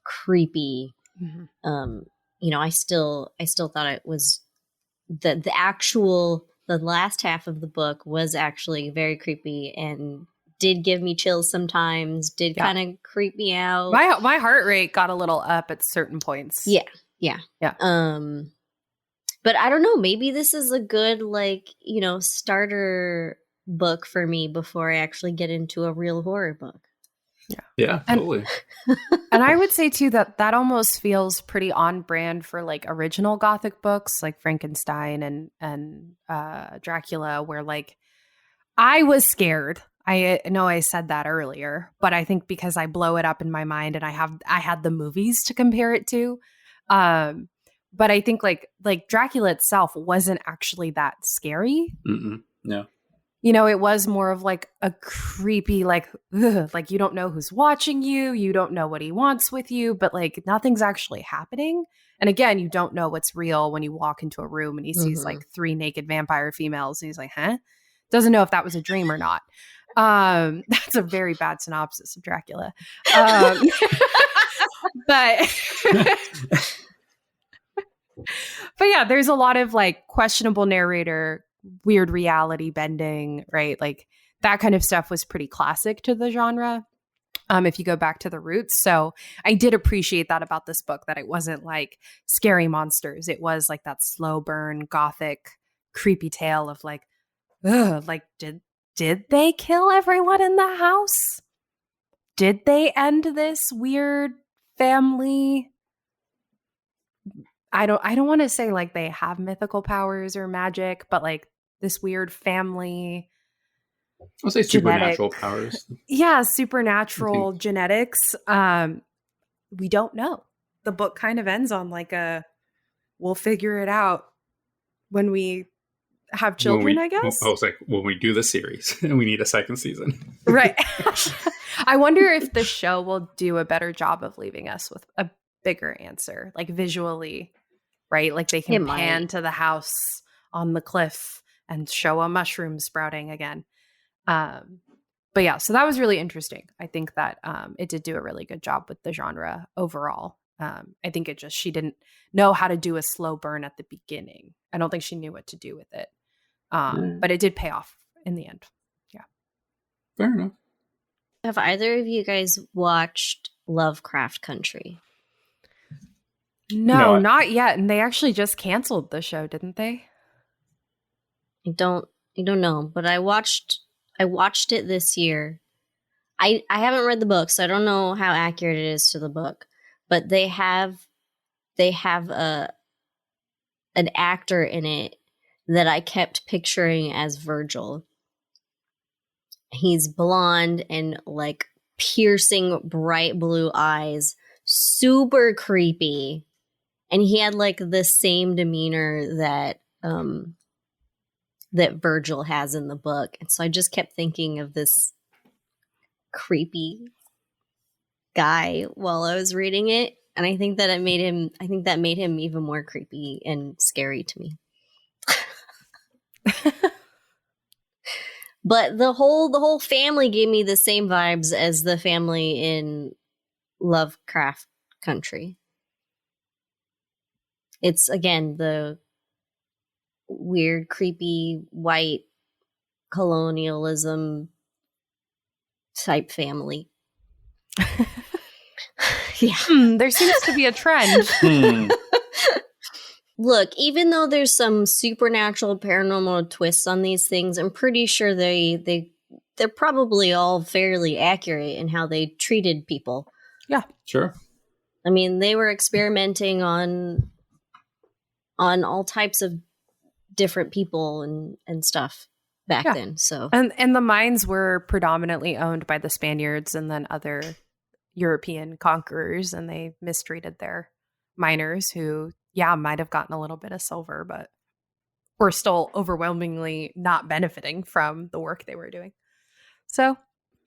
creepy. Mm-hmm. You know, I still thought it was the last half of the book was actually very creepy and did give me chills sometimes, did kind of creep me out. My heart rate got a little up at certain points. Yeah. But I don't know, maybe this is a good, like, you know, starter book for me before I actually get into a real horror book. Yeah, totally. And I would say too that almost feels pretty on brand for like original Gothic books like Frankenstein and Dracula, where like I was scared. I know I said that earlier, but I think because I blow it up in my mind and I had the movies to compare it to. But I think like Dracula itself wasn't actually that scary. No. You know, it was more of like a creepy, like you don't know who's watching you. You don't know what he wants with you, but like nothing's actually happening. And again, you don't know what's real when you walk into a room and he sees like 3 naked vampire females. And he's like, huh? Doesn't know if that was a dream or not. That's a very bad synopsis of Dracula. But yeah, there's a lot of like questionable narrator, weird reality bending, right? Like that kind of stuff was pretty classic to the genre. If you go back to the roots. So I did appreciate that about this book, that it wasn't like scary monsters. It was like that slow burn, Gothic, creepy tale of like, ugh, like did they kill everyone in the house? Did they end this weird family? I don't want to say like they have mythical powers or magic, but like this weird family. I'll say supernatural powers. Yeah, supernatural genetics. We don't know. The book kind of ends on like we'll figure it out when we have children, I guess. I was like, when we do the series, we need a second season. Right. I wonder if the show will do a better job of leaving us with a bigger answer, like visually, right? Like they can pan to the house on the cliff and show a mushroom sprouting again. But yeah, so that was really interesting. I think that it did do a really good job with the genre overall. I think she didn't know how to do a slow burn at the beginning. I don't think she knew what to do with it. But it did pay off in the end. Yeah. Fair enough. Have either of you guys watched Lovecraft Country? No, not yet. And they actually just canceled the show, didn't they? I don't know, but I watched it this year. I haven't read the book, so I don't know how accurate it is to the book. but they have an actor in it that I kept picturing as Virgil. He's blonde and like piercing bright blue eyes, super creepy. And he had like the same demeanor that that Virgil has in the book. And so I just kept thinking of this creepy guy while I was reading it. And I think that made him even more creepy and scary to me. But the whole family gave me the same vibes as the family in Lovecraft Country. It's again the weird, creepy, white colonialism type family. Yeah. There seems to be a trend. Look, even though there's some supernatural paranormal twists on these things, I'm pretty sure they're probably all fairly accurate in how they treated people. Yeah. Sure. I mean, they were experimenting on all types of different people and stuff back then. So and the mines were predominantly owned by the Spaniards and then other European conquerors, and they mistreated their miners who, might have gotten a little bit of silver, but were still overwhelmingly not benefiting from the work they were doing. So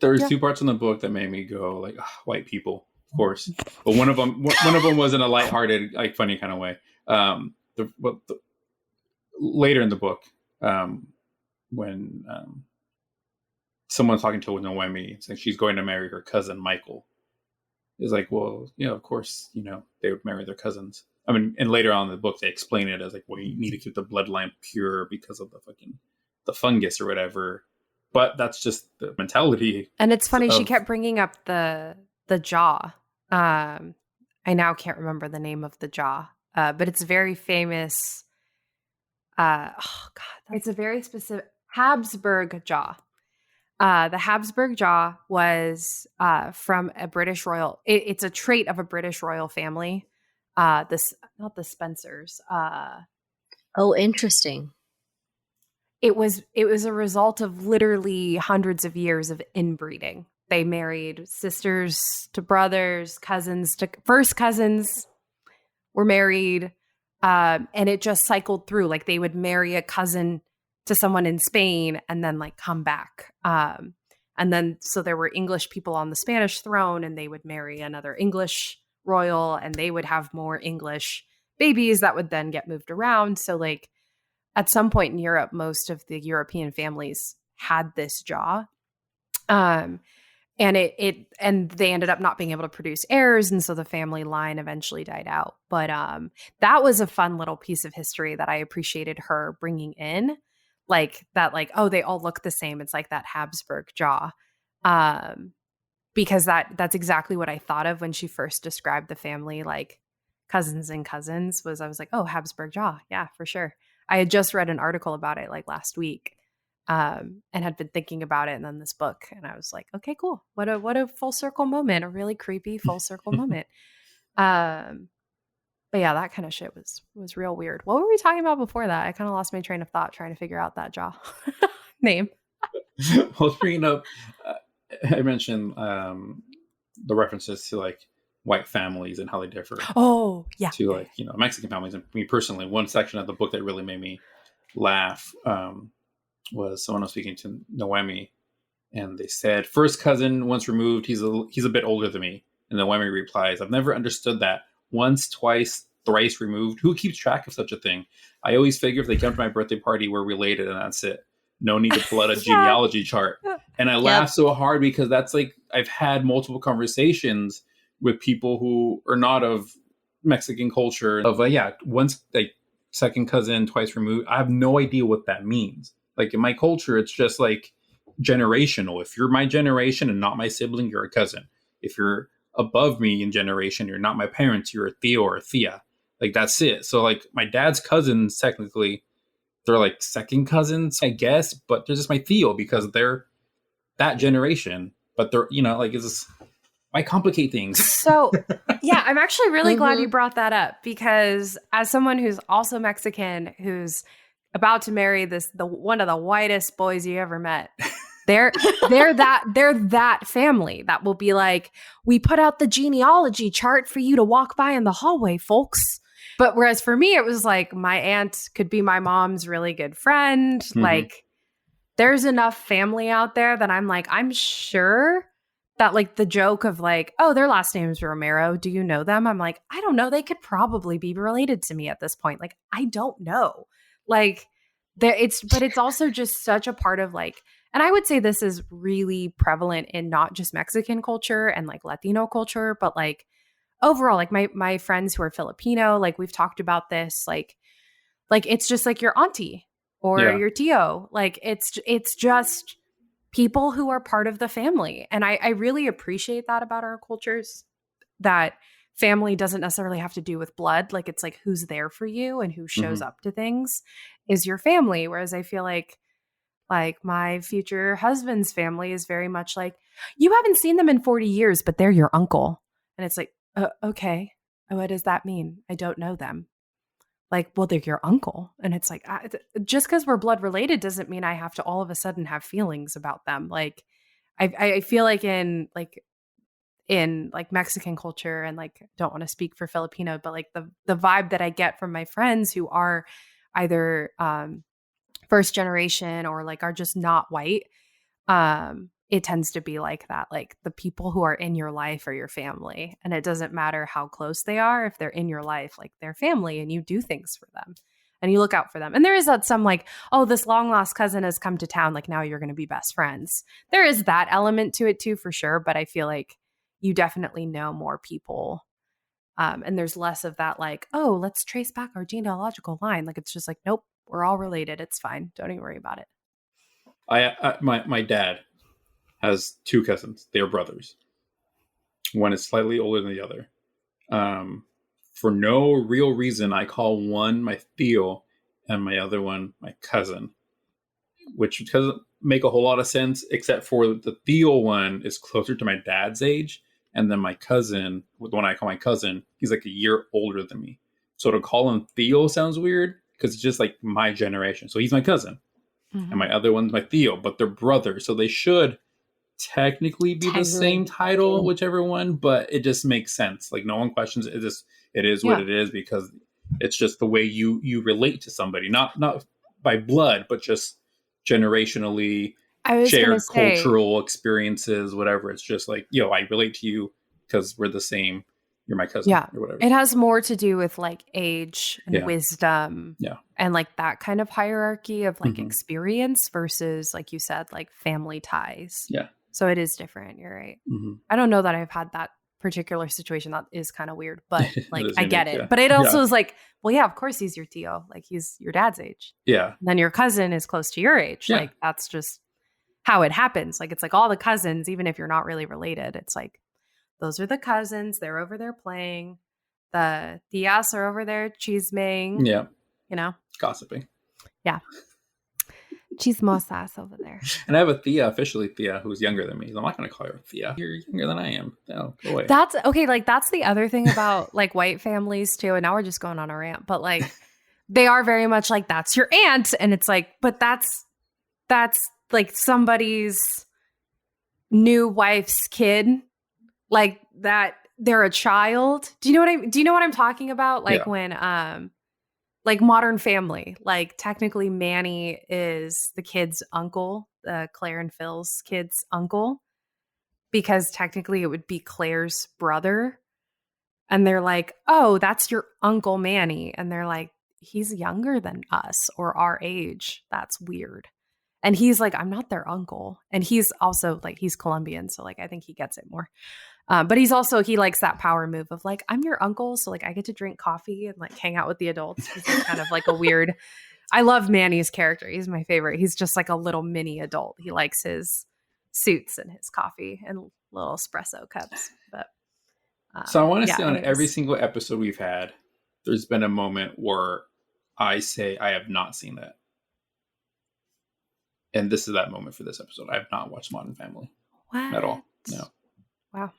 there's two parts in the book that made me go like, white people, of course. But one of them was in a lighthearted, like funny kind of way. Later in the book, when someone's talking to Noemi, it's like she's going to marry her cousin Michael. It's like, well, of course, they would marry their cousins. I mean, and later on in the book, they explain it as like, well, you need to keep the bloodline pure because of the fungus or whatever. But that's just the mentality. And it's funny, she kept bringing up the jaw. I now can't remember the name of the jaw, but it's very famous. It's a very specific Habsburg jaw. The Habsburg jaw was from a British royal. It's a trait of a British royal family. Not the Spencers. Interesting. It was a result of literally hundreds of years of inbreeding. They married sisters to brothers, cousins to first cousins were married, and it just cycled through. Like they would marry a cousin to someone in Spain and then like come back. And then so there were English people on the Spanish throne, and they would marry another English royal, and they would have more English babies that would then get moved around. So like at some point in Europe, most of the European families had this jaw. And and they ended up not being able to produce heirs, and so the family line eventually died out. But that was a fun little piece of history that I appreciated her bringing in, like that, like, oh, they all look the same. It's like that Habsburg jaw, because that's exactly what I thought of when she first described the family, like cousins and cousins. I was like, oh, Habsburg jaw, yeah, for sure. I had just read an article about it like last week. And had been thinking about it, and then this book, and I was like, okay, cool. What a full circle moment, a really creepy full circle moment. But yeah, that kind of shit was real weird. What were we talking about before that? I kind of lost my train of thought trying to figure out that jaw name. Well, bringing up, I mentioned the references to like white families and how they differ. Oh, yeah. To like, Mexican families. And me personally, one section of the book that really made me laugh was someone was speaking to Noemi, and they said, first cousin once removed, he's a bit older than me. And Noemi replies, I've never understood that. Once, twice, thrice removed. Who keeps track of such a thing? I always figure if they come to my birthday party, we're related, and that's it. No need to pull out a genealogy chart. And I laugh so hard because that's like, I've had multiple conversations with people who are not of Mexican culture of once, like, second cousin, twice removed. I have no idea what that means. Like in my culture, it's just like generational. If you're my generation and not my sibling, you're a cousin. If you're above me in generation, you're not my parents, you're a Theo or a Thea. Like that's it. So like my dad's cousins, technically, they're like second cousins, I guess, but they're just my Theo because they're that generation. But they're, like, it's just, why complicate things? So Yeah, I'm actually really glad you Mhm. brought that up, because as someone who's also Mexican, who's about to marry the one of the whitest boys you ever met, they're that family that will be like, we put out the genealogy chart for you to walk by in the hallway, folks. But whereas for me, it was like my aunt could be my mom's really good friend. Like, there's enough family out there that I'm like, I'm sure that like the joke of like, oh, their last name is Romero. Do you know them? I'm like, I don't know. They could probably be related to me at this point. Like, I don't know. Like, but it's also just such a part of like, and I would say this is really prevalent in not just Mexican culture and like Latino culture, but like overall, like my friends who are Filipino, like we've talked about this, like it's just like your auntie or Yeah. your tio. Like it's just people who are part of the family. And I really appreciate that about our cultures, that family doesn't necessarily have to do with blood. Like it's like who's there for you and who shows up to things is your family. Whereas I feel like my future husband's family is very much like, you haven't seen them in 40 years, but they're your uncle. And it's like, okay. What does that mean? I don't know them. Like, well, they're your uncle. And it's like, just because we're blood related doesn't mean I have to all of a sudden have feelings about them. Like, I feel like in like Mexican culture, and like, don't want to speak for Filipino, but like the vibe that I get from my friends who are either first generation or like are just not white, it tends to be like that. Like the people who are in your life are your family, and it doesn't matter how close they are. If they're in your life, like they're family, and you do things for them and you look out for them. And there is that some like, oh, this long lost cousin has come to town, like now you're going to be best friends. There is that element to it too, for sure. But I feel like you definitely know more people. And there's less of that, like, oh, let's trace back our genealogical line. Like, it's just like, nope, we're all related. It's fine. Don't even worry about it. My dad has two cousins. They are brothers. One is slightly older than the other. For no real reason, I call one my Theo and my other one my cousin, which doesn't make a whole lot of sense, except for the Theo one is closer to my dad's age. And then my cousin, the one I call my cousin, he's like a year older than me. So to call him Theo sounds weird because it's just like my generation. So he's my cousin. And my other one's my Theo, but they're brothers. So they should technically be the same title, whichever one, but it just makes sense. Like no one questions it. It is what it is, because it's just the way you relate to somebody, not by blood, but just generationally, I was shared gonna say, cultural experiences, whatever. It's just like, I relate to you because we're the same. You're my cousin, yeah, or whatever. it has more to do with like age and Yeah. wisdom, Yeah. and like that kind of hierarchy of like experience versus, like you said, like family ties. Yeah. So it is different. You're right. Mm-hmm. I don't know that I've had that particular situation. That is kind of weird, but like is I get unique, it. yeah. But it also Yeah. is like, well, yeah, of course he's your Tio. Like he's your dad's age. Yeah. And then your cousin is close to your age. Yeah. Like that's just how it happens. Like it's like all the cousins, even if you're not really related, it's like those are the cousins. They're over there playing. The tias are over there chisming. Yeah. You know, Gossiping. yeah, chismosas over there. And I have a Thea, officially Thea, who's younger than me. I'm not going to call her Thea. You're younger than I am. No, go away. That's okay. Like that's the other thing about like white families too. And now we're just going on a rant, but like they are very much like, that's your aunt. And it's like, but that's like somebody's new wife's kid. Like that they're a child. Do you know what I'm talking about? Like when like Modern Family, like technically Manny is the kid's uncle, Claire and Phil's kid's uncle, because technically it would be Claire's brother. And they're like, oh, that's your Uncle Manny. And they're like, he's younger than us or our age. That's weird. And he's like, I'm not their uncle. And he's also like, he's Colombian. So like, I think he gets it more. But he likes that power move of like, I'm your uncle. So like, I get to drink coffee and like hang out with the adults. He's like kind of like a weird, I love Manny's character. He's my favorite. He's just like a little mini adult. He likes his suits and his coffee and little espresso cups. But so I want to say on anyways. every single episode we've had, there's been a moment where I say I have not seen that. And this is that moment for this episode. I have not watched Modern Family What? at all. No. Wow.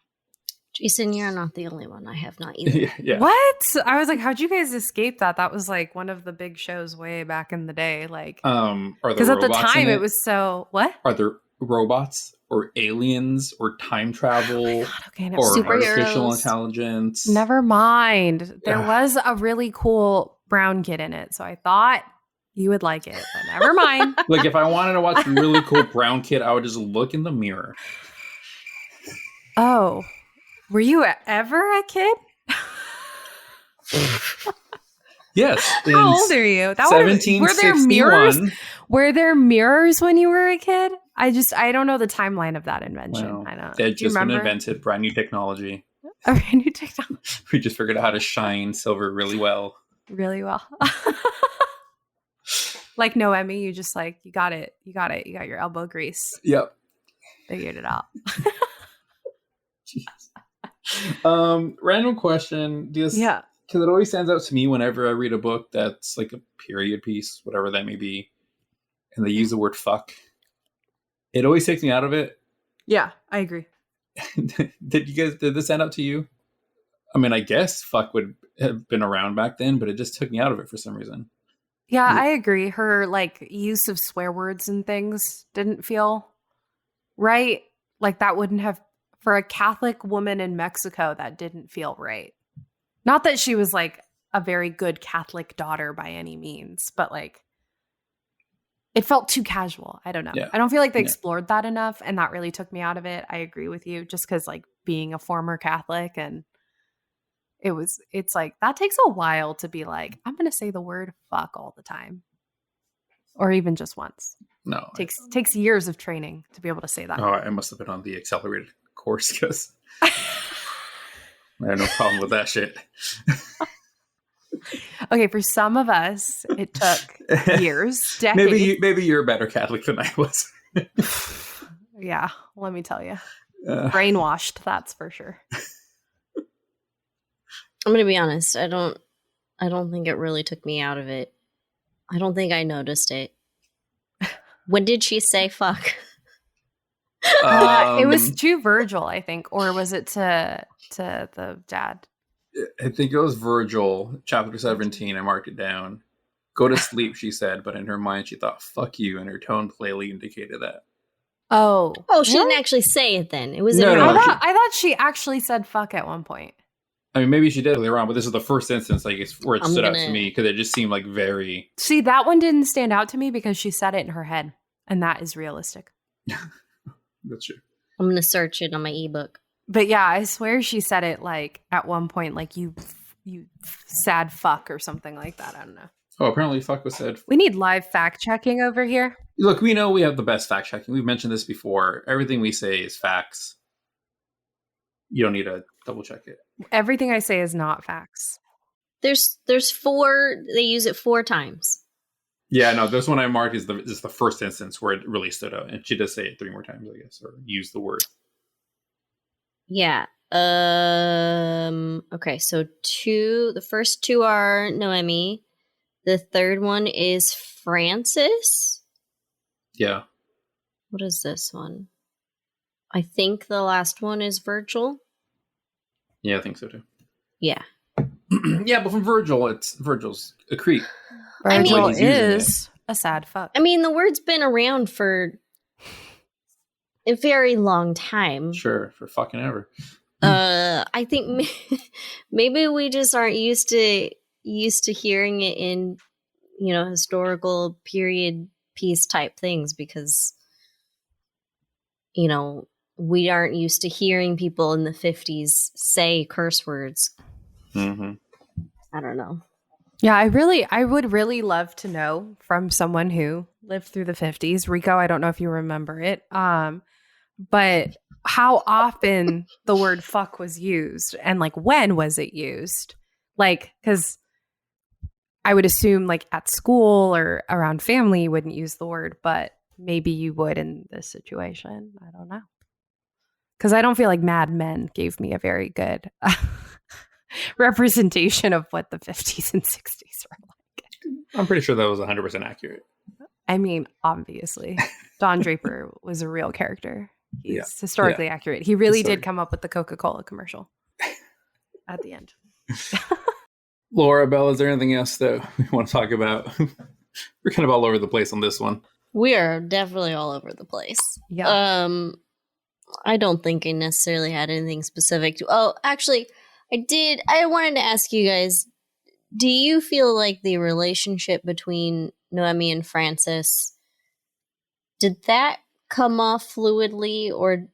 Jason, you're not the only one. I have not either. Yeah. What? I was like, how'd you guys escape that? That was like one of the big shows way back in the day. Like, Are there because at the robots in time it was so what? Are there robots or aliens or time travel Okay, no, or superheroes. artificial intelligence? Never mind. There Ugh. was a really cool brown kid in it, so I thought you would like it, but never mind. Like, if I wanted to watch a really cool brown kid, I would just look in the mirror. Oh, were you ever a kid? Yes. How old are you? That were there 1761. mirrors? Were there mirrors when you were a kid? I don't know the timeline of that invention. Well, I don't. they had Do you just been remember? invented, brand new technology. A brand new technology. We just figured out how to shine silver really well. Really well. Like Noemi, you just like you got it. You got your elbow grease. Yep. Figured it out. Random question. Yeah. Because it always stands out to me whenever I read a book that's like a period piece, whatever that may be, and they use the word fuck. It always takes me out of it. Yeah, I agree. Did this stand out to you? I mean, I guess fuck would have been around back then, but it just took me out of it for some reason. Yeah, I agree. Her like use of swear words and things didn't feel right. Like that wouldn't have, for a Catholic woman in Mexico, that didn't feel right. Not that she was like a very good Catholic daughter by any means, but like it felt too casual. I don't know. Yeah. I don't feel like they explored that enough, and that really took me out of it. I agree with you, just because like being a former Catholic, and it's like that takes a while to be like, I'm gonna say the word fuck all the time, or even just once. No, Takes years of training to be able to say that. Oh, I must have been on the accelerated course because I had no problem with that shit. Okay, for some of us, it took years, decades. Maybe you're a better Catholic than I was. Yeah, let me tell you, brainwashed. That's for sure. I'm gonna be honest. I don't think it really took me out of it. I don't think I noticed it. When did she say fuck? It was to Virgil, I think, or was it to the dad? I think it was Virgil, chapter 17. I marked it down. Go to sleep, she said, but in her mind she thought "fuck you," and her tone clearly indicated that. Oh, she didn't actually say it then. It was in her No, mind. I thought she actually said fuck at one point. I mean, maybe she did later on, but this is the first instance, like, it's where it stood out to me because it just seemed like very. See, that one didn't stand out to me because she said it in her head, and that is realistic. That's true. I'm gonna search it on my ebook. But yeah, I swear she said it like at one point, like you sad fuck or something like that. I don't know. Oh, apparently fuck was said. We need live fact checking over here. Look, we know we have the best fact checking. We've mentioned this before. Everything we say is facts. You don't need to double check it. Everything I say is not facts. There's 4. They use it 4 times. Yeah, no, this one I marked is the first instance where it really stood out, and she does say it 3 more times, I guess, or use the word. Yeah. Okay, so the first 2 are Noemi. The third one is Francis. Yeah. What is this one? I think the last one is Virgil. Yeah, I think so too. Yeah. Yeah, but from Virgil's a creep. Virgil is a sad fuck. I mean, the word's been around for a very long time. Sure, for fucking ever. I think maybe we just aren't used to hearing it in, historical period piece type things because, we aren't used to hearing people in the 50s say curse words. Mm-hmm. I don't know. Yeah, I would really love to know from someone who lived through the 50s. Rico, I don't know if you remember it. But how often the word fuck was used and like when was it used? Like, because I would assume like at school or around family you wouldn't use the word, but maybe you would in this situation. I don't know. Because I don't feel like Mad Men gave me a very good representation of what the 50s and 60s were like. I'm pretty sure that was 100% accurate. I mean, obviously, Don Draper was a real character. He's historically accurate. He really did come up with the Coca-Cola commercial. at the end. Laura, Belle, is there anything else that we want to talk about? We're kind of all over the place on this one. We are definitely all over the place. Yeah. I don't think I necessarily had anything specific to. Oh, actually, I did. I wanted to ask you guys, do you feel like the relationship between Noemi and Francis, did that come off fluidly, or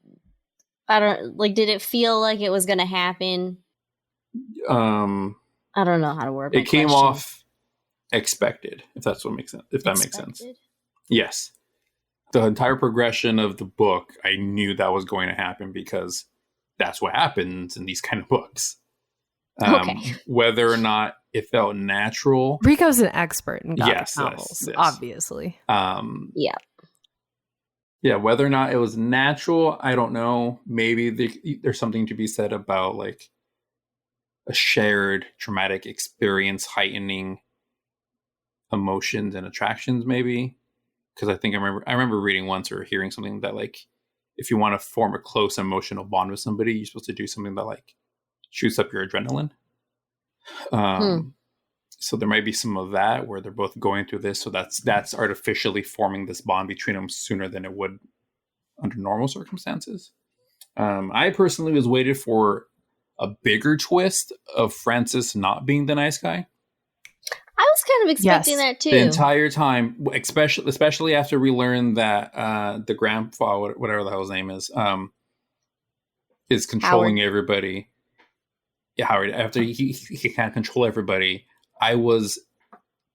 did it feel like it was going to happen? I don't know how to word my It came question. off expected, if that's what makes sense. If that makes sense. Yes. The entire progression of the book, I knew that was going to happen because that's what happens in these kind of books. Okay. Whether or not it felt natural. Rico's an expert in Gothic Yes, novels, yes. obviously. Yeah. Yeah, whether or not it was natural, I don't know. Maybe there's something to be said about like a shared traumatic experience heightening emotions and attractions, maybe. Because I remember reading once or hearing something that like if you want to form a close emotional bond with somebody, you're supposed to do something that like shoots up your adrenaline. So there might be some of that where they're both going through this, so that's artificially forming this bond between them sooner than it would under normal circumstances. I personally was waited for a bigger twist of Francis not being the nice guy. I was kind of expecting that too. The entire time, especially after we learned that the grandpa, whatever the hell his name is controlling everybody. Yeah, Howard. After he can't control everybody, I was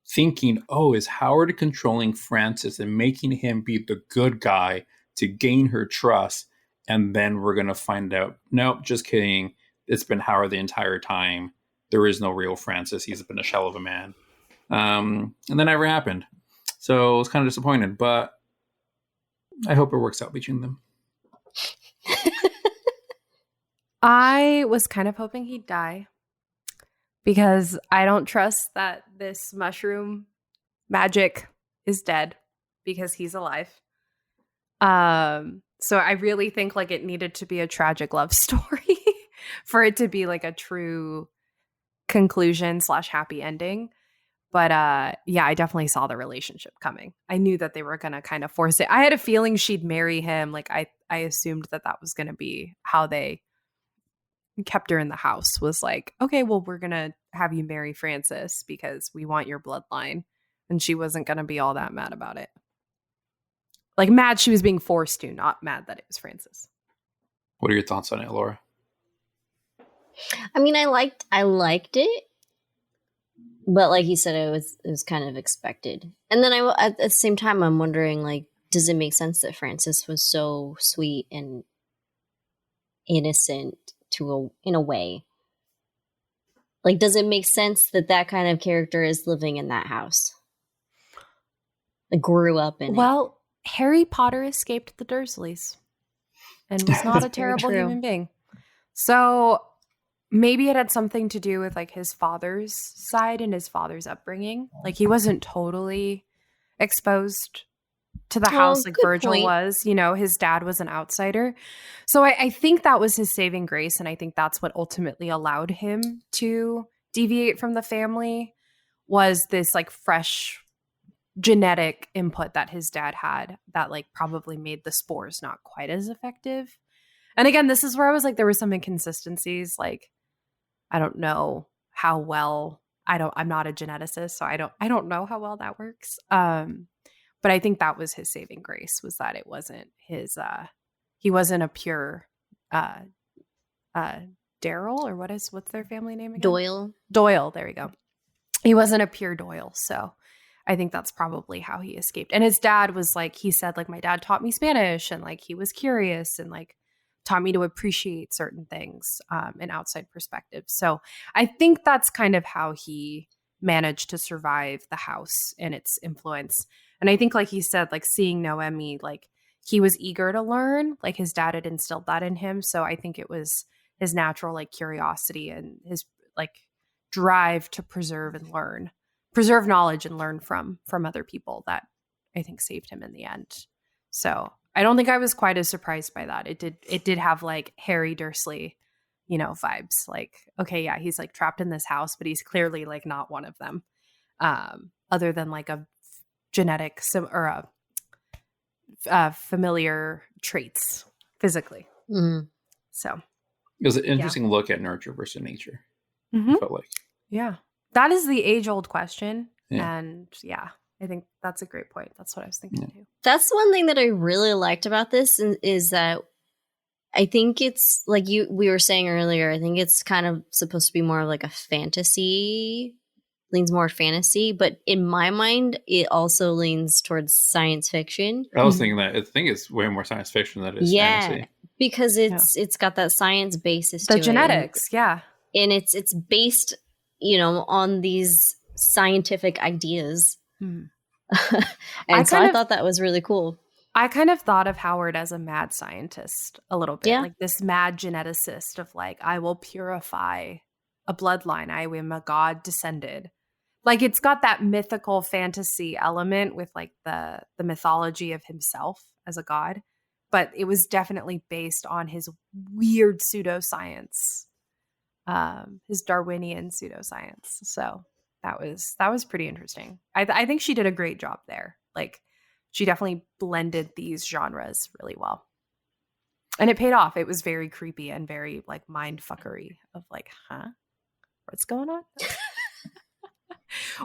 thinking, oh, is Howard controlling Francis and making him be the good guy to gain her trust? And then we're going to find out, nope, just kidding. It's been Howard the entire time. There is no real Francis. He's been a shell of a man. And that never happened. So I was kind of disappointed, but I hope it works out between them. I was kind of hoping he'd die because I don't trust that this mushroom magic is dead because he's alive. So I really think like it needed to be a tragic love story for it to be like a true conclusion / happy ending. But yeah, I definitely saw the relationship coming. I knew that they were going to kind of force it. I had a feeling she'd marry him. Like I assumed that was going to be how they kept her in the house, was like, okay, well, we're going to have you marry Francis because we want your bloodline. And she wasn't going to be all that mad about it. Like mad she was being forced to, not mad that it was Francis. What are your thoughts on it, Laura? I mean, I liked it, but like you said, it was kind of expected. And then at the same time, I'm wondering, like, does it make sense that Francis was so sweet and innocent in a way? Like, does it make sense that kind of character is living in that house? Like, grew up in it. Well, Harry Potter escaped the Dursleys and was not a terrible human being. So maybe it had something to do with like his father's side and his father's upbringing. Like he wasn't totally exposed to the house like Virgil was. You know, his dad was an outsider. So I think that was his saving grace. And I think that's what ultimately allowed him to deviate from the family, was this like fresh genetic input that his dad had that like probably made the spores not quite as effective. And again, this is where I was like, there were some inconsistencies. Like, I don't know how well, I'm not a geneticist, so I don't know how well that works. But I think that was his saving grace, was that it wasn't his, he wasn't a pure, Daryl, or what's their family name again? Doyle. There we go. He wasn't a pure Doyle. So I think that's probably how he escaped. And his dad was like, he said like, my dad taught me Spanish, and like, he was curious and like taught me to appreciate certain things, in outside perspective. So I think that's kind of how he managed to survive the house and its influence. And I think, like he said, like seeing Noemi, like he was eager to learn, like his dad had instilled that in him. So I think it was his natural like curiosity and his like drive to preserve knowledge and learn from other people that I think saved him in the end. So I don't think I was quite as surprised by that. It did have like Harry Dursley vibes. Like, okay, yeah, he's like trapped in this house, but he's clearly like not one of them. Other than like a genetic or a familiar traits physically. Mhm. So It was an interesting look at nurture versus nature. Mhm. I felt like. Yeah. That is the age-old question. Yeah. And yeah, I think that's a great point. That's what I was thinking too. That's one thing that I really liked about this is that I think it's like we were saying earlier, I think it's kind of supposed to be more like a fantasy, leans more fantasy, but in my mind, it also leans towards science fiction. I was thinking that. I think it's way more science fiction than it is fantasy. Because it's got that science basis The to genetics, it. And it's based, on these scientific ideas. And I thought that was really cool. I kind of thought of Howard as a mad scientist a little bit, like this mad geneticist of like, I will purify a bloodline. I am a god descended. Like it's got that mythical fantasy element with like the mythology of himself as a god, but it was definitely based on his weird pseudoscience, his Darwinian pseudoscience. So that was pretty interesting. I think she did a great job there. Like she definitely blended these genres really well. And it paid off. It was very creepy and very like mind fuckery of like, huh? What's going on?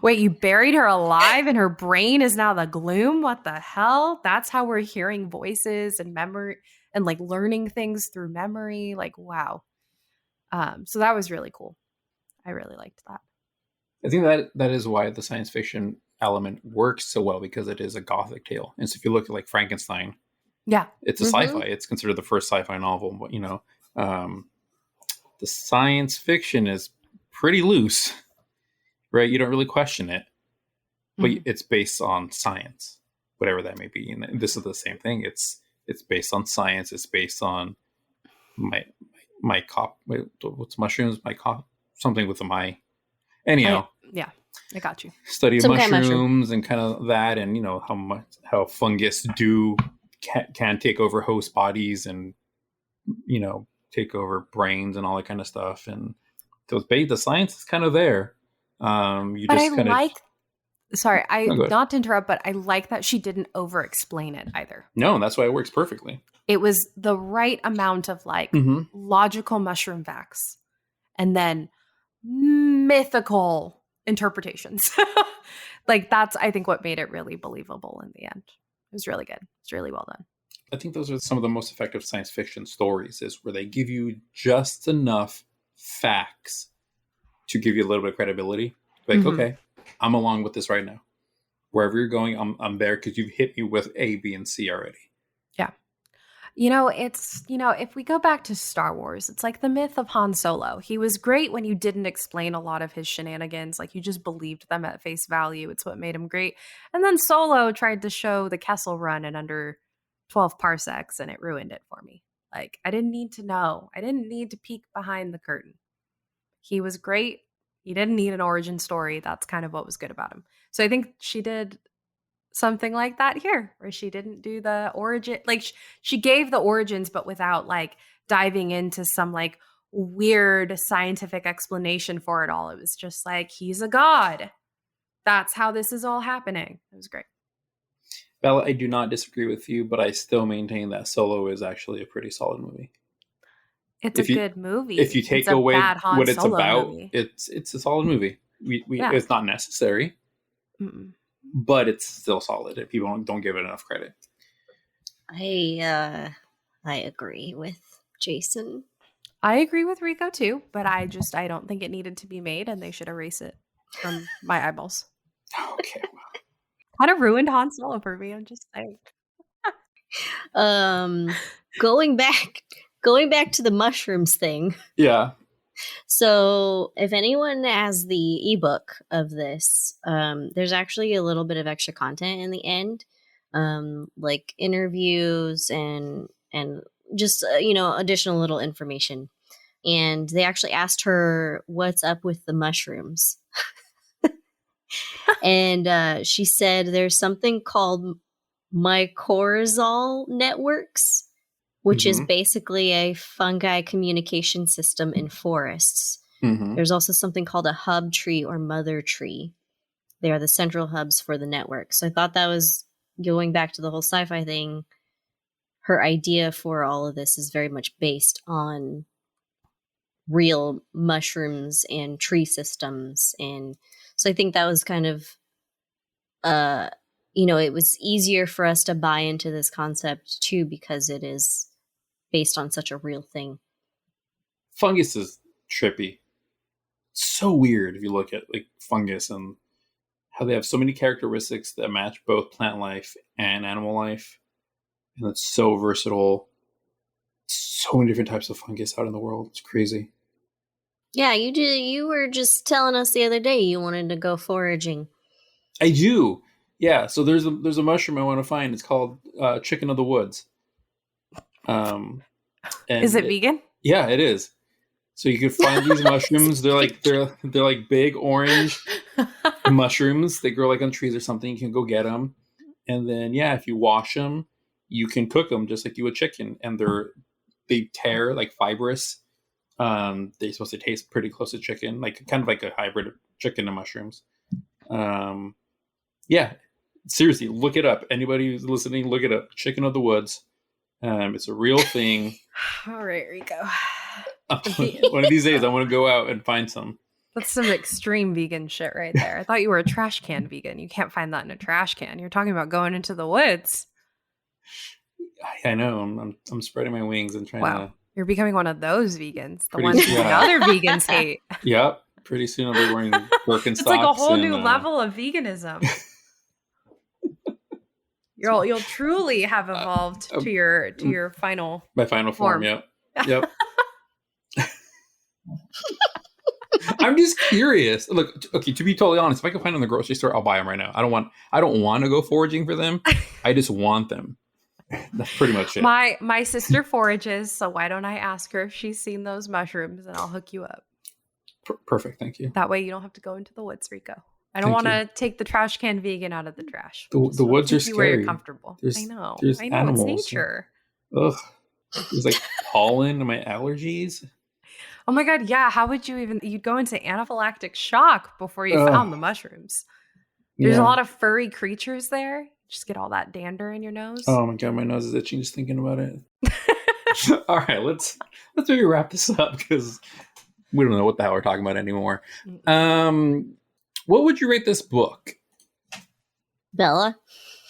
Wait, you buried her alive and her brain is now the gloom? What the hell? That's how we're hearing voices and memory and like learning things through memory. Like, wow. So that was really cool. I really liked that. I think that is why the science fiction element works so well, because it is a Gothic tale. And so if you look at like Frankenstein, it's a sci-fi. It's considered the first sci-fi novel, but the science fiction is pretty loose, right? You don't really question it, but it's based on science, whatever that may be. And this is the same thing. It's based on science. It's based on what's mushrooms? Something with a my. Anyhow, I got you. Study of mushrooms and kind of that, and how fungus can take over host bodies and take over brains and all that kind of stuff. And so the science is kind of there. Not to interrupt, but I like that she didn't over explain it either. No, that's why it works perfectly. It was the right amount of like logical mushroom facts and then mythical interpretations. Like that's, I think, what made it really believable in the end. It was really good. It's really well done. I think those are some of the most effective science fiction stories, is where they give you just enough facts to give you a little bit of credibility. Like, okay, I'm along with this right now. Wherever you're going, I'm there because you've hit me with A, B, and C already. Yeah. If we go back to Star Wars, it's like the myth of Han Solo. He was great when you didn't explain a lot of his shenanigans. Like you just believed them at face value. It's what made him great. And then Solo tried to show the Kessel Run in under 12 parsecs and it ruined it for me. Like I didn't need to know. I didn't need to peek behind the curtain. He was great. He didn't need an origin story. That's kind of what was good about him. So I think she did something like that here, where she didn't do the origin, like she gave the origins but without like diving into some like weird scientific explanation for it all. It was just like, he's a god, that's how this is all happening. It was great. Bella, I do not disagree with you, but I still maintain that Solo is actually a pretty solid movie. It's a good movie. If you take away what it's Solo about, movie. it's a solid movie. It's not necessary. But it's still solid if people don't give it enough credit. I agree with Jason. I agree with Rico too, but I don't think it needed to be made, and they should erase it from my eyeballs. Okay, well. Kind of ruined Han Solo for me. I'm just saying. Going back to the mushrooms thing. Yeah. So if anyone has the ebook of this, there's actually a little bit of extra content in the end, like interviews and just additional little information. And they actually asked her what's up with the mushrooms, and she said there's something called mycorrhizal networks which is basically a fungi communication system in forests. There's also something called a hub tree or mother tree. They are the central hubs for the network. So I thought that was, going back to the whole sci-fi thing, her idea for all of this is very much based on real mushrooms and tree systems. And so I think that was kind of, it was easier for us to buy into this concept too, because it is based on such a real thing. Fungus is trippy. So weird if you look at like fungus and how they have so many characteristics that match both plant life and animal life. And it's so versatile. So many different types of fungus out in the world. It's crazy. Yeah, you were just telling us the other day you wanted to go foraging. I do. Yeah, so there's a mushroom I want to find. It's called chicken of the woods. And is it vegan? Yeah, it is. So you could find these mushrooms. They're like big orange mushrooms. They grow like on trees or something. You can go get them, and then if you wash them, you can cook them just like you would chicken. And they tear like fibrous. They're supposed to taste pretty close to chicken, like kind of like a hybrid of chicken and mushrooms. Seriously, look it up. Anybody who's listening, look it up. Chicken of the woods. It's a real thing. All right, Rico. One of these days, I want to go out and find some. That's some extreme vegan shit right there. I thought you were a trash can vegan. You can't find that in a trash can. You're talking about going into the woods. I know. I'm spreading my wings and trying to. You're becoming one of those vegans, the ones the other vegans hate. Yep. Pretty soon I'll be wearing Birkenstocks. It's like a whole new level of veganism. You'll truly have evolved to your final my final form. Yep. I'm just curious. Look, okay, to be totally honest, if I can find them in the grocery store, I'll buy them right now. I don't want to go foraging for them. I just want them. That's pretty much it. My sister forages, so why don't I ask her if she's seen those mushrooms, and I'll hook you up. Perfect, thank you. That way you don't have to go into the woods, Rico. I don't want to take the trash can vegan out of the trash. The woods are scary. Where you're comfortable. I know. Animals. It's nature. Ugh. There's like pollen and my allergies. Oh my God, yeah. How would you'd go into anaphylactic shock before you found the mushrooms. There's a lot of furry creatures there. Just get all that dander in your nose. Oh my God, my nose is itching just thinking about it. All right, let's maybe wrap this up because we don't know what the hell we're talking about anymore. What would you rate this book? Bella?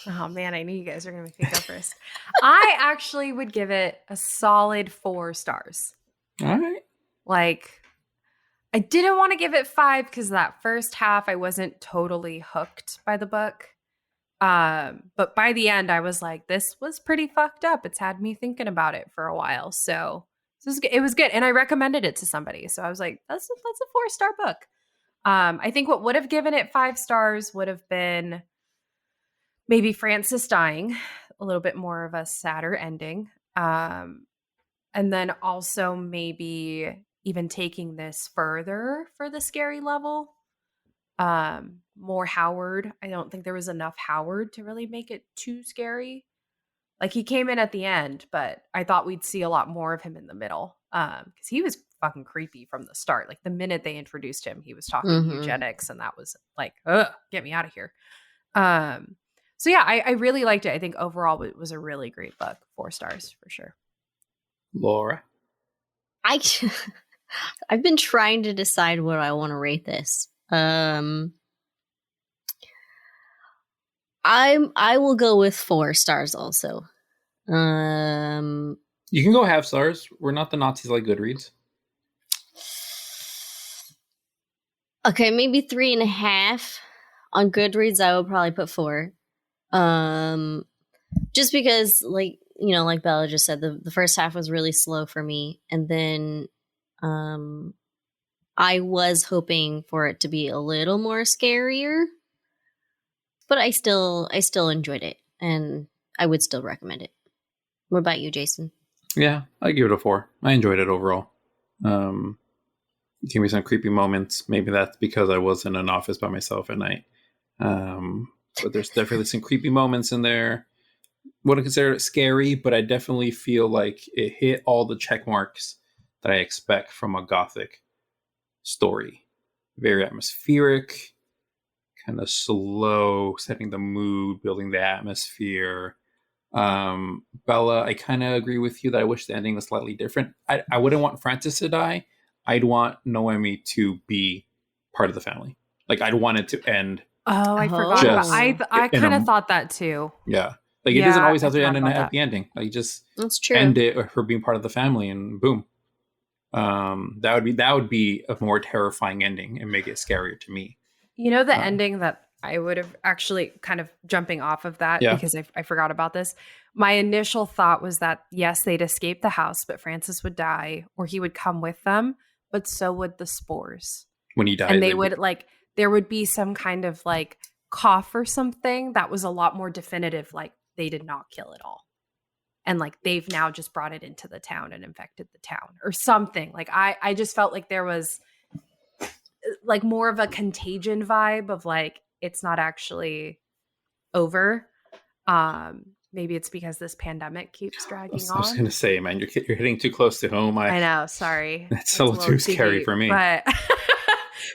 Oh man, I knew you guys were going to make me go first. I actually would give it a solid 4 stars. All right. Like, I didn't want to give it 5 because that first half I wasn't totally hooked by the book. But by the end I was like, this was pretty fucked up. It's had me thinking about it for a while. So it was good. And I recommended it to somebody. So I was like, that's a 4-star book. I think what would have given it 5 stars would have been maybe Frances dying, a little bit more of a sadder ending. And then also maybe even taking this further for the scary level. More Howard. I don't think there was enough Howard to really make it too scary. Like, he came in at the end, but I thought we'd see a lot more of him in the middle. Because he was fucking creepy from the start. Like, the minute they introduced him, he was talking eugenics, and that was like, ugh, get me out of here. So yeah, I really liked it. I think overall it was a really great book. 4 stars for sure. Laura? I've been trying to decide what I want to rate this. I will go with 4 stars also. You can go half stars. We're not the Nazis like Goodreads. Okay, maybe 3.5. On Goodreads, I would probably put 4. Just because, like Bella just said, the first half was really slow for me. And then I was hoping for it to be a little more scarier. But I still enjoyed it, and I would still recommend it. What about you, Jason? Yeah, I give it a 4. I enjoyed it overall. It gave me some creepy moments. Maybe that's because I was in an office by myself at night. But there's definitely some creepy moments in there. wouldn't consider it scary, but I definitely feel like it hit all the check marks that I expect from a Gothic story. Very atmospheric, kind of slow, setting the mood, building the atmosphere. Bella, I kind of agree with you that I wish the ending was slightly different. I wouldn't want Francis to die. I'd want Noemi to be part of the family. Like, I'd want it to end. Oh, I forgot about. Just I in kind of a- thought that too. Yeah. Like, it Yeah, doesn't always I have to forgot end in a about that. happy ending. Like, just That's true. end it with her being part of the family, and boom. That would be a more terrifying ending and make it scarier to me. You know, the ending that I would have actually kind of jumping off of that Yeah. because I forgot about this. My initial thought was that, yes, they'd escape the house, but Francis would die or he would come with them, but so would the spores. When he dies, And they would like, there would be some kind of like cough or something that was a lot more definitive, like they did not kill it all. And like they've now just brought it into the town and infected the town or something. Like I just felt like there was like more of a contagion vibe of like it's not actually over. Maybe it's because this pandemic keeps dragging on. I was gonna say, man, you're hitting too close to home. I know, sorry. That's a little too scary deep, for me. But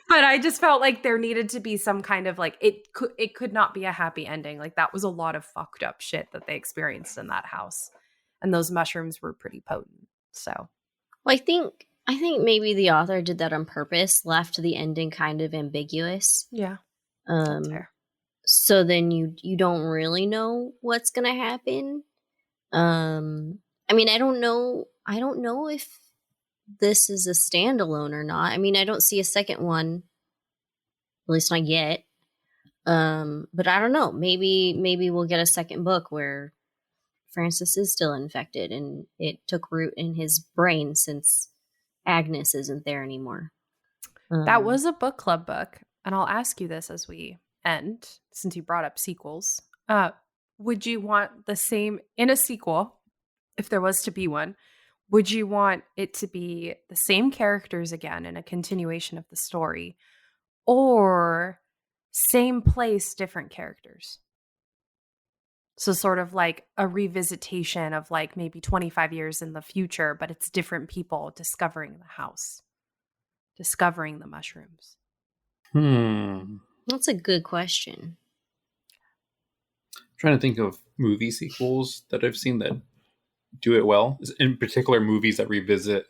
but I just felt like there needed to be some kind of like it could not be a happy ending. Like that was a lot of fucked up shit that they experienced in that house. And those mushrooms were pretty potent. So Well, I think maybe the author did that on purpose, left the ending kind of ambiguous. yeah. That's fair. So then you don't really know what's gonna happen. I mean, I don't know if this is a standalone or not. I mean, I don't see a second one, at least not yet. But I don't know. Maybe we'll get a second book where Francis is still infected and it took root in his brain since Agnes isn't there anymore. That was a book club book. And I'll ask you this as we end, since you brought up sequels. Would you want the same in a sequel, if there was to be one, would you want it to be the same characters again in a continuation of the story, or same place, different characters? So sort of like a revisitation of like maybe 25 years in the future, but it's different people discovering the house, discovering the mushrooms. That's a good question. I'm trying to think of movie sequels that I've seen that do it well. In particular, movies that revisit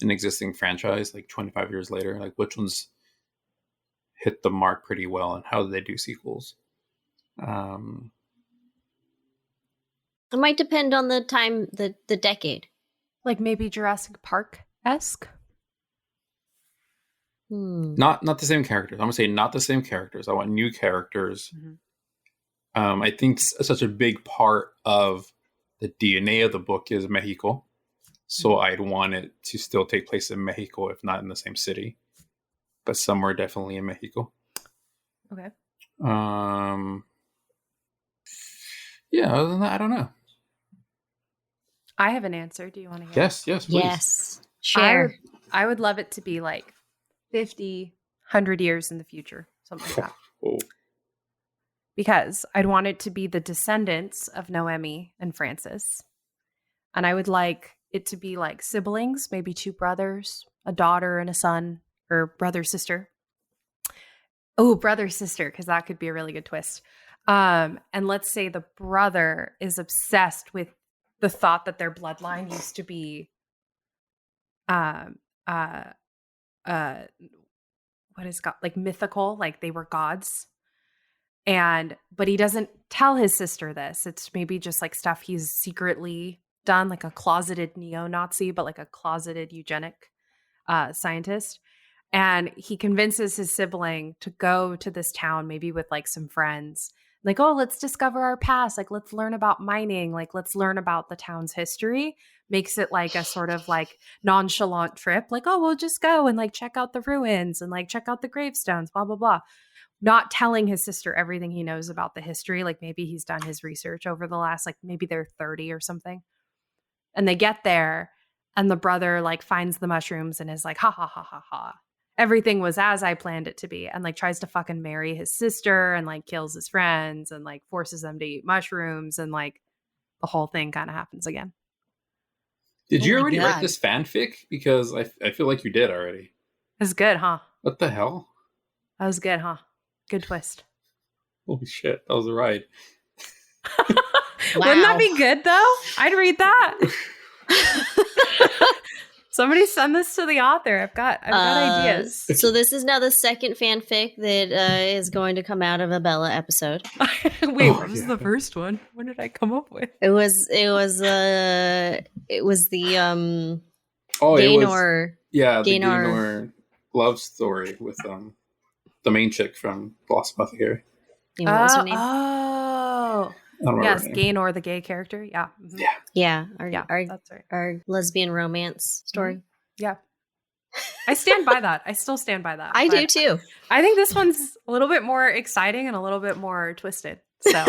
an existing franchise like 25 years later. Like, which ones hit the mark pretty well, and how do they do sequels? It might depend on the time, the decade. Like maybe Jurassic Park-esque? Not the same characters. I'm gonna say not the same characters. I want new characters. Mm-hmm. I think such a big part of the DNA of the book is Mexico, so I'd want it to still take place in Mexico, if not in the same city, but somewhere definitely in Mexico. Okay. Yeah. Other than that, I don't know. I have an answer. Do you want to hear? Yes, please. Yes. Share. I would love it to be like 50, 100 years in the future, something like that. Oh. Because I'd want it to be the descendants of Noemi and Francis. And I would like it to be like siblings, maybe two brothers, a daughter and a son, or brother, sister. Oh, brother, sister, because that could be a really good twist. And let's say the brother is obsessed with the thought that their bloodline used to be what is God, like mythical, like they were gods. But he doesn't tell his sister this. It's maybe just like stuff he's secretly done, like a closeted neo-Nazi, but like a closeted eugenic scientist. And he convinces his sibling to go to this town, maybe with like some friends. Like, oh, let's discover our past. Like, let's learn about mining. Like, let's learn about the town's history. Makes it like a sort of like nonchalant trip. Like, oh, we'll just go and like check out the ruins and like check out the gravestones, blah, blah, blah. Not telling his sister everything he knows about the history. Like maybe he's done his research over the last, like maybe they're 30 or something. And they get there and the brother like finds the mushrooms and is like, ha, ha, ha, ha, ha. Everything was as I planned it to be, and like tries to fucking marry his sister and like kills his friends and like forces them to eat mushrooms and like the whole thing kind of happens again. Did you my already write God. this fanfic? Because I feel like you did already. It's good, huh? What the hell? That was good, huh? Good twist. Holy shit, that was a ride. Wouldn't that be good though? I'd read that. Somebody send this to the author. I've got ideas. So this is now the second fanfic that is going to come out of a Bella episode. Wait, what was the first one? What did I come up with? It was the Gaynor. The Gaynor. Gaynor love story with the main chick from Lost Apothecary. You know, what was her name? Oh, I don't remember yes, her name. Gaynor, the gay character. Yeah. Mhm. Yeah, That's right. our lesbian romance story. Yeah. I stand by that. I still stand by that. I but do too. I think this one's a little bit more exciting and a little bit more twisted. So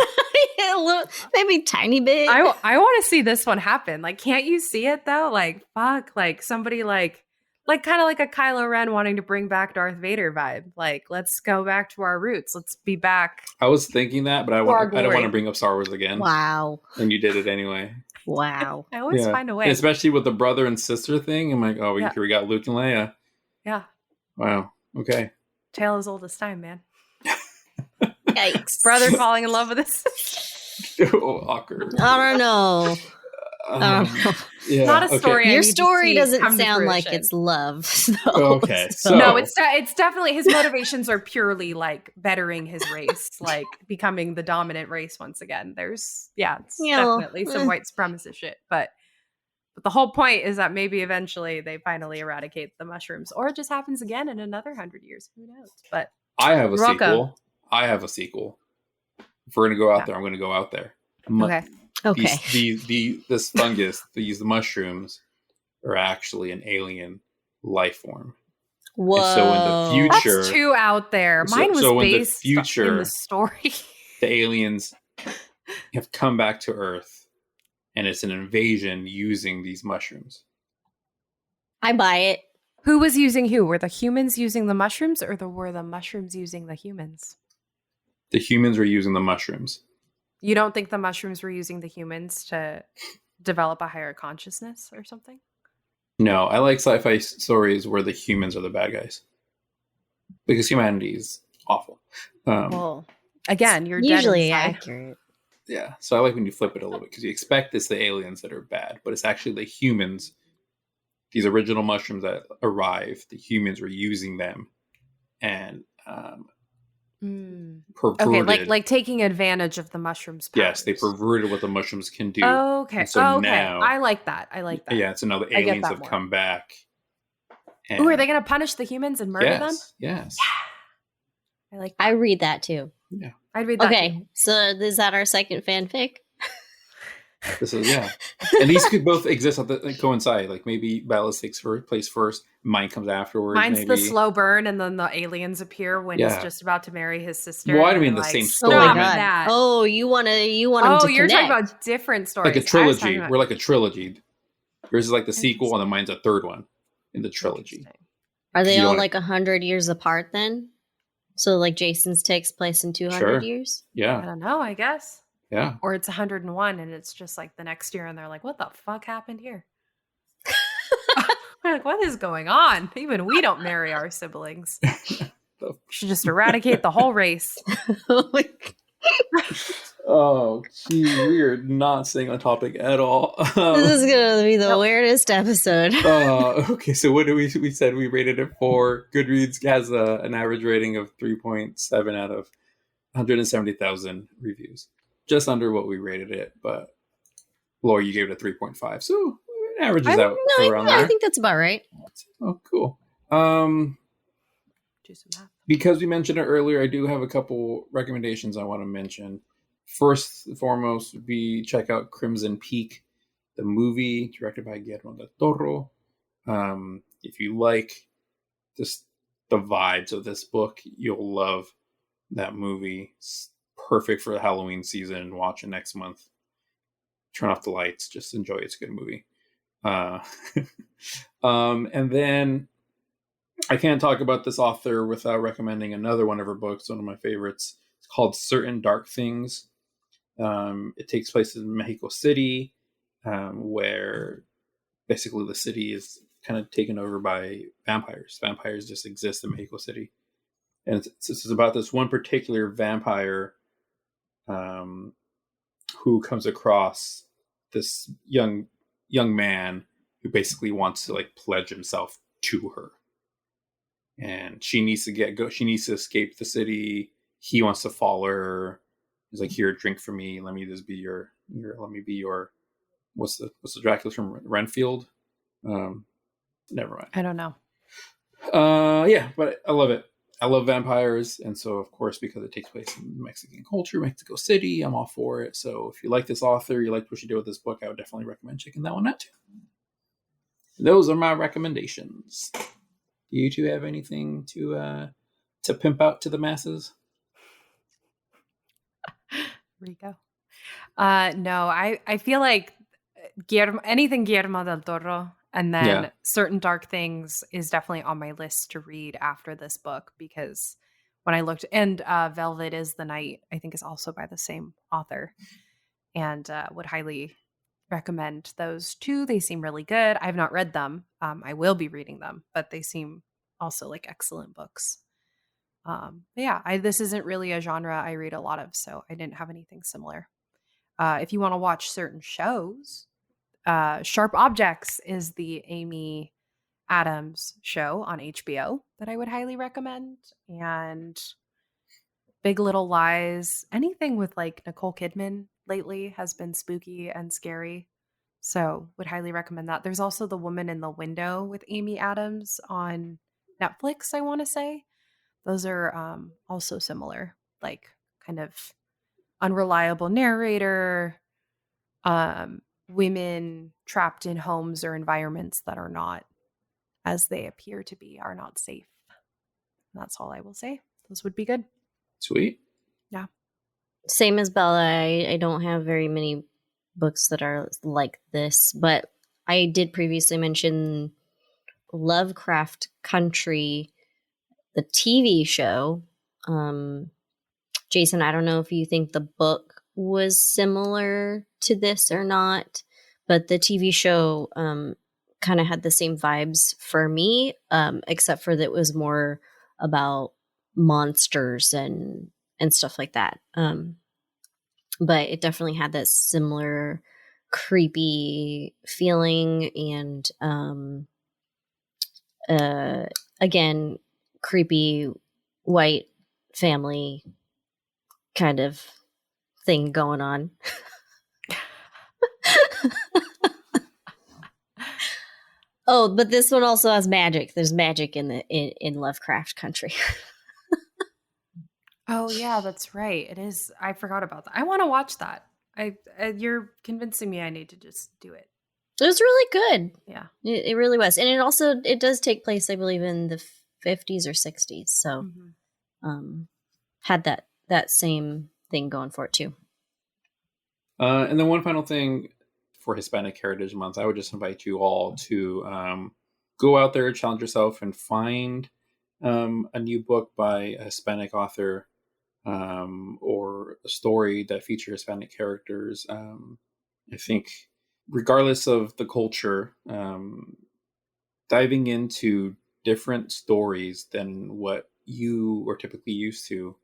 Maybe tiny bit. I want to see this one happen. Like, can't you see it though? Like, fuck, like somebody like kind of like a Kylo Ren wanting to bring back Darth Vader vibe. Like, let's go back to our roots. Let's be back. I was thinking that, but I don't want glory. to bring up Star Wars again. Wow. And you did it anyway. Wow. I always find a way. And especially with the brother and sister thing. I'm like, oh, we got Luke and Leia. Yeah. Wow. Okay. Tale as old as time, man. Yikes. Brother falling in love with his. Oh, awkward. I don't know. Yeah, Not a story. okay. I Your need to story see doesn't come to sound like fruition. it's love. Okay, so- No, it's definitely his motivations are purely like bettering his race, like becoming the dominant race once again. There's it's definitely some white supremacist shit, but the whole point is that maybe eventually they finally eradicate the mushrooms, or it just happens again in another 100 years. Who knows? But I have a Rocco. sequel. If we're gonna go out there, I'm gonna go out there. okay. This fungus, these mushrooms, are actually an alien life form. Whoa. And so in the future, That's too out there. Mine was so in the based future, in the story. the aliens have come back to Earth, and it's an invasion using these mushrooms. I buy it. Who was using who? Were the humans using the mushrooms, or were the mushrooms using the humans? The humans were using the mushrooms. You don't think the mushrooms were using the humans to develop a higher consciousness or something? No, I like sci-fi stories where the humans are the bad guys. Because humanity is awful. Well, Again, you're usually dead inside. accurate. Yeah, so I like when you flip it a little bit, because you expect it's the aliens that are bad, but it's actually the humans. These original mushrooms that arrived, the humans were using them and perverted. Okay, like taking advantage of the mushrooms' powers. Yes, they perverted what the mushrooms can do. Okay, And so okay. now, I like that. Yeah, so now the I get aliens that have more. come back. And Ooh, are they going to punish the humans and murder them? Yes. I like that. I read that too. Yeah. I'd read that. Okay, too. so is that our second fanfic? This is and these could both exist at coincide. Like maybe Ballas takes place first, mine comes afterwards. Mine's maybe. the slow burn, and then the aliens appear when he's just about to marry his sister. Well, I and mean they're the like, same "Stop story. Oh I my meant god! that." Oh, you want them Oh, to you're connect. talking about different stories. like a I was talking trilogy. about- We're like a trilogy. Yours is like the sequel, and then mine's a third one in the trilogy. Interesting. Are they You all wanna- like 100 years apart then? So like Jason's takes place in 200 Sure. years? I Yeah, don't know, I guess. yeah. Or it's 101 and it's just like the next year and they're like, what the fuck happened here? We're like, what is going on? Even we don't marry our siblings. We should just eradicate the whole race. Oh, gee, we are not staying on topic at all. This is gonna be the weirdest episode. Okay, so what do we said we rated it for? Goodreads has an average rating of 3.7 out of 170,000 reviews. Just under what we rated it, but Laura, you gave it a 3.5. So it averages out around I there. think that's about right. Oh, cool. Do some math. Because we mentioned it earlier, I do have a couple recommendations I want to mention. First and foremost would be check out Crimson Peak, the movie directed by Guillermo del Toro. If you like just the vibes of this book, you'll love that movie. It's perfect for the Halloween season. Watch it next month. Turn off the lights. Just enjoy it. It's a good movie. And then I can't talk about this author without recommending another one of her books, one of my favorites. It's called Certain Dark Things. It takes place in Mexico City, where basically the city is kind of taken over by vampires. Vampires just exist in Mexico City. And this is about this one particular vampire who comes across this young man who basically wants to like pledge himself to her. And she needs to she needs to escape the city. He wants to follow her. He's like, here, drink for me. Let me just be your let me be your, what's the Dracula from Renfield? Never mind. I don't know. Yeah, but I love it. I love vampires, and so of course, because it takes place in Mexican culture, Mexico City, I'm all for it. So if you like this author, you like what she did with this book, I would definitely recommend checking that one out too. Those are my recommendations. Do you two have anything to pimp out to the masses? Rico. No, I feel like anything Guillermo del Toro, and then Certain Dark Things is definitely on my list to read after this book, because when I looked, and Velvet is the Night, I think is also by the same author, and would highly recommend those two. They seem really good. I have not read them. I will be reading them, but they seem also like excellent books. This isn't really a genre I read a lot of, so I didn't have anything similar. If you want to watch certain shows, Sharp Objects is the Amy Adams show on HBO that I would highly recommend. And Big Little Lies, anything with like Nicole Kidman lately has been spooky and scary. So would highly recommend that. There's also The Woman in the Window with Amy Adams on Netflix, I want to say. Those are also similar, like kind of unreliable narrator, women trapped in homes or environments that are not as they appear to be, are not safe. And that's all I will say. Those would be good. Sweet. Yeah. Same as Bella. I don't have very many books that are like this, but I did previously mention Lovecraft Country, the TV show. Jason, I don't know if you think the book was similar to this or not, but the TV show kind of had the same vibes for me, except for that it was more about monsters and stuff like that. But it definitely had that similar creepy feeling, and again, creepy white family kind of thing going on. Oh, but this one also has magic. There's magic in Lovecraft Country. Oh yeah, that's right. It is. I forgot about that. I want to watch that. You're convincing me I need to just do it. It was really good. Yeah, it really was, and it does take place, I believe, in the 50s or 60s. So, had that same thing going for it too. And then one final thing for Hispanic Heritage Month, I would just invite you all to go out there, challenge yourself, and find a new book by a Hispanic author, or a story that features Hispanic characters. I think regardless of the culture, diving into different stories than what you are typically used to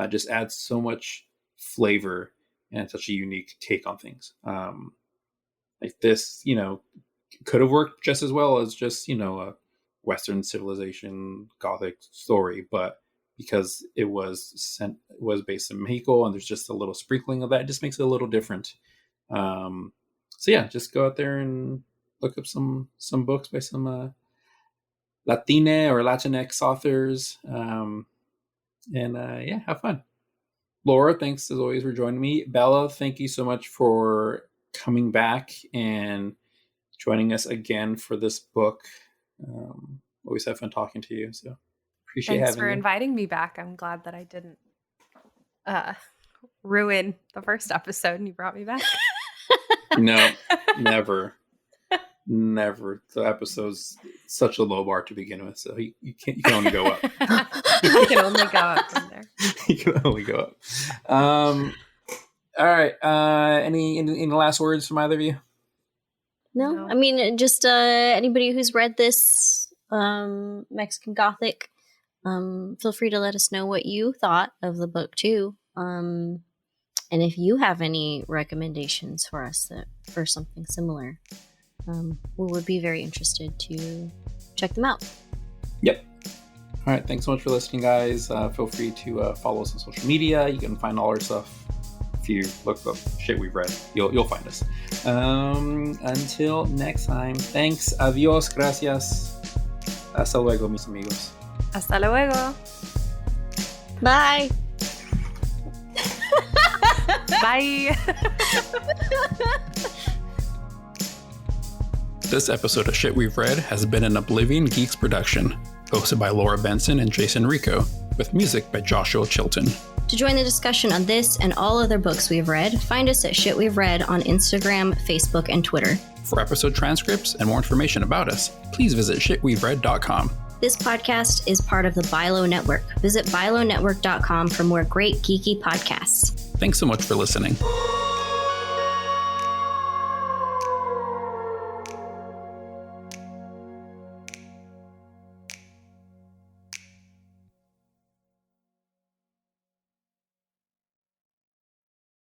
just adds so much flavor and such a unique take on things. Like this, could have worked just as well as just, a Western civilization Gothic story, but because it was based in Mexico and there's just a little sprinkling of that, it just makes it a little different. So yeah, just go out there and look up some books by some Latina or Latinx authors, and have fun. Laura, thanks as always for joining me. Bella, thank you so much for coming back and joining us again for this book. Always have fun talking to you, so appreciate Thanks having for you. inviting me back. I'm glad that I didn't ruin the first episode and you brought me back. No, never. The episode's such a low bar to begin with, so you can only go up. You can only go up from there. You can only go up. All right. Any last words from either of you? No. I mean, just anybody who's read this Mexican Gothic, feel free to let us know what you thought of the book too. And if you have any recommendations for us for something similar, we would be very interested to check them out. Yep. All right. Thanks so much for listening, guys. Feel free to follow us on social media. You can find all our stuff. If you look up shit we've read, you'll find us. Until next time, thanks. Adios. Gracias. Hasta luego, mis amigos. Hasta luego. Bye. Bye. This episode of Shit We've Read has been an Oblivion Geeks production, hosted by Laura Benson and Jason Rico, with music by Joshua Chilton. To join the discussion on this and all other books we've read, find us at Shit We've Read on Instagram, Facebook, and Twitter. For episode transcripts and more information about us, please visit shitwe'veread.com. This podcast is part of the Bilo Network. Visit bilonetwork.com for more great geeky podcasts. Thanks so much for listening.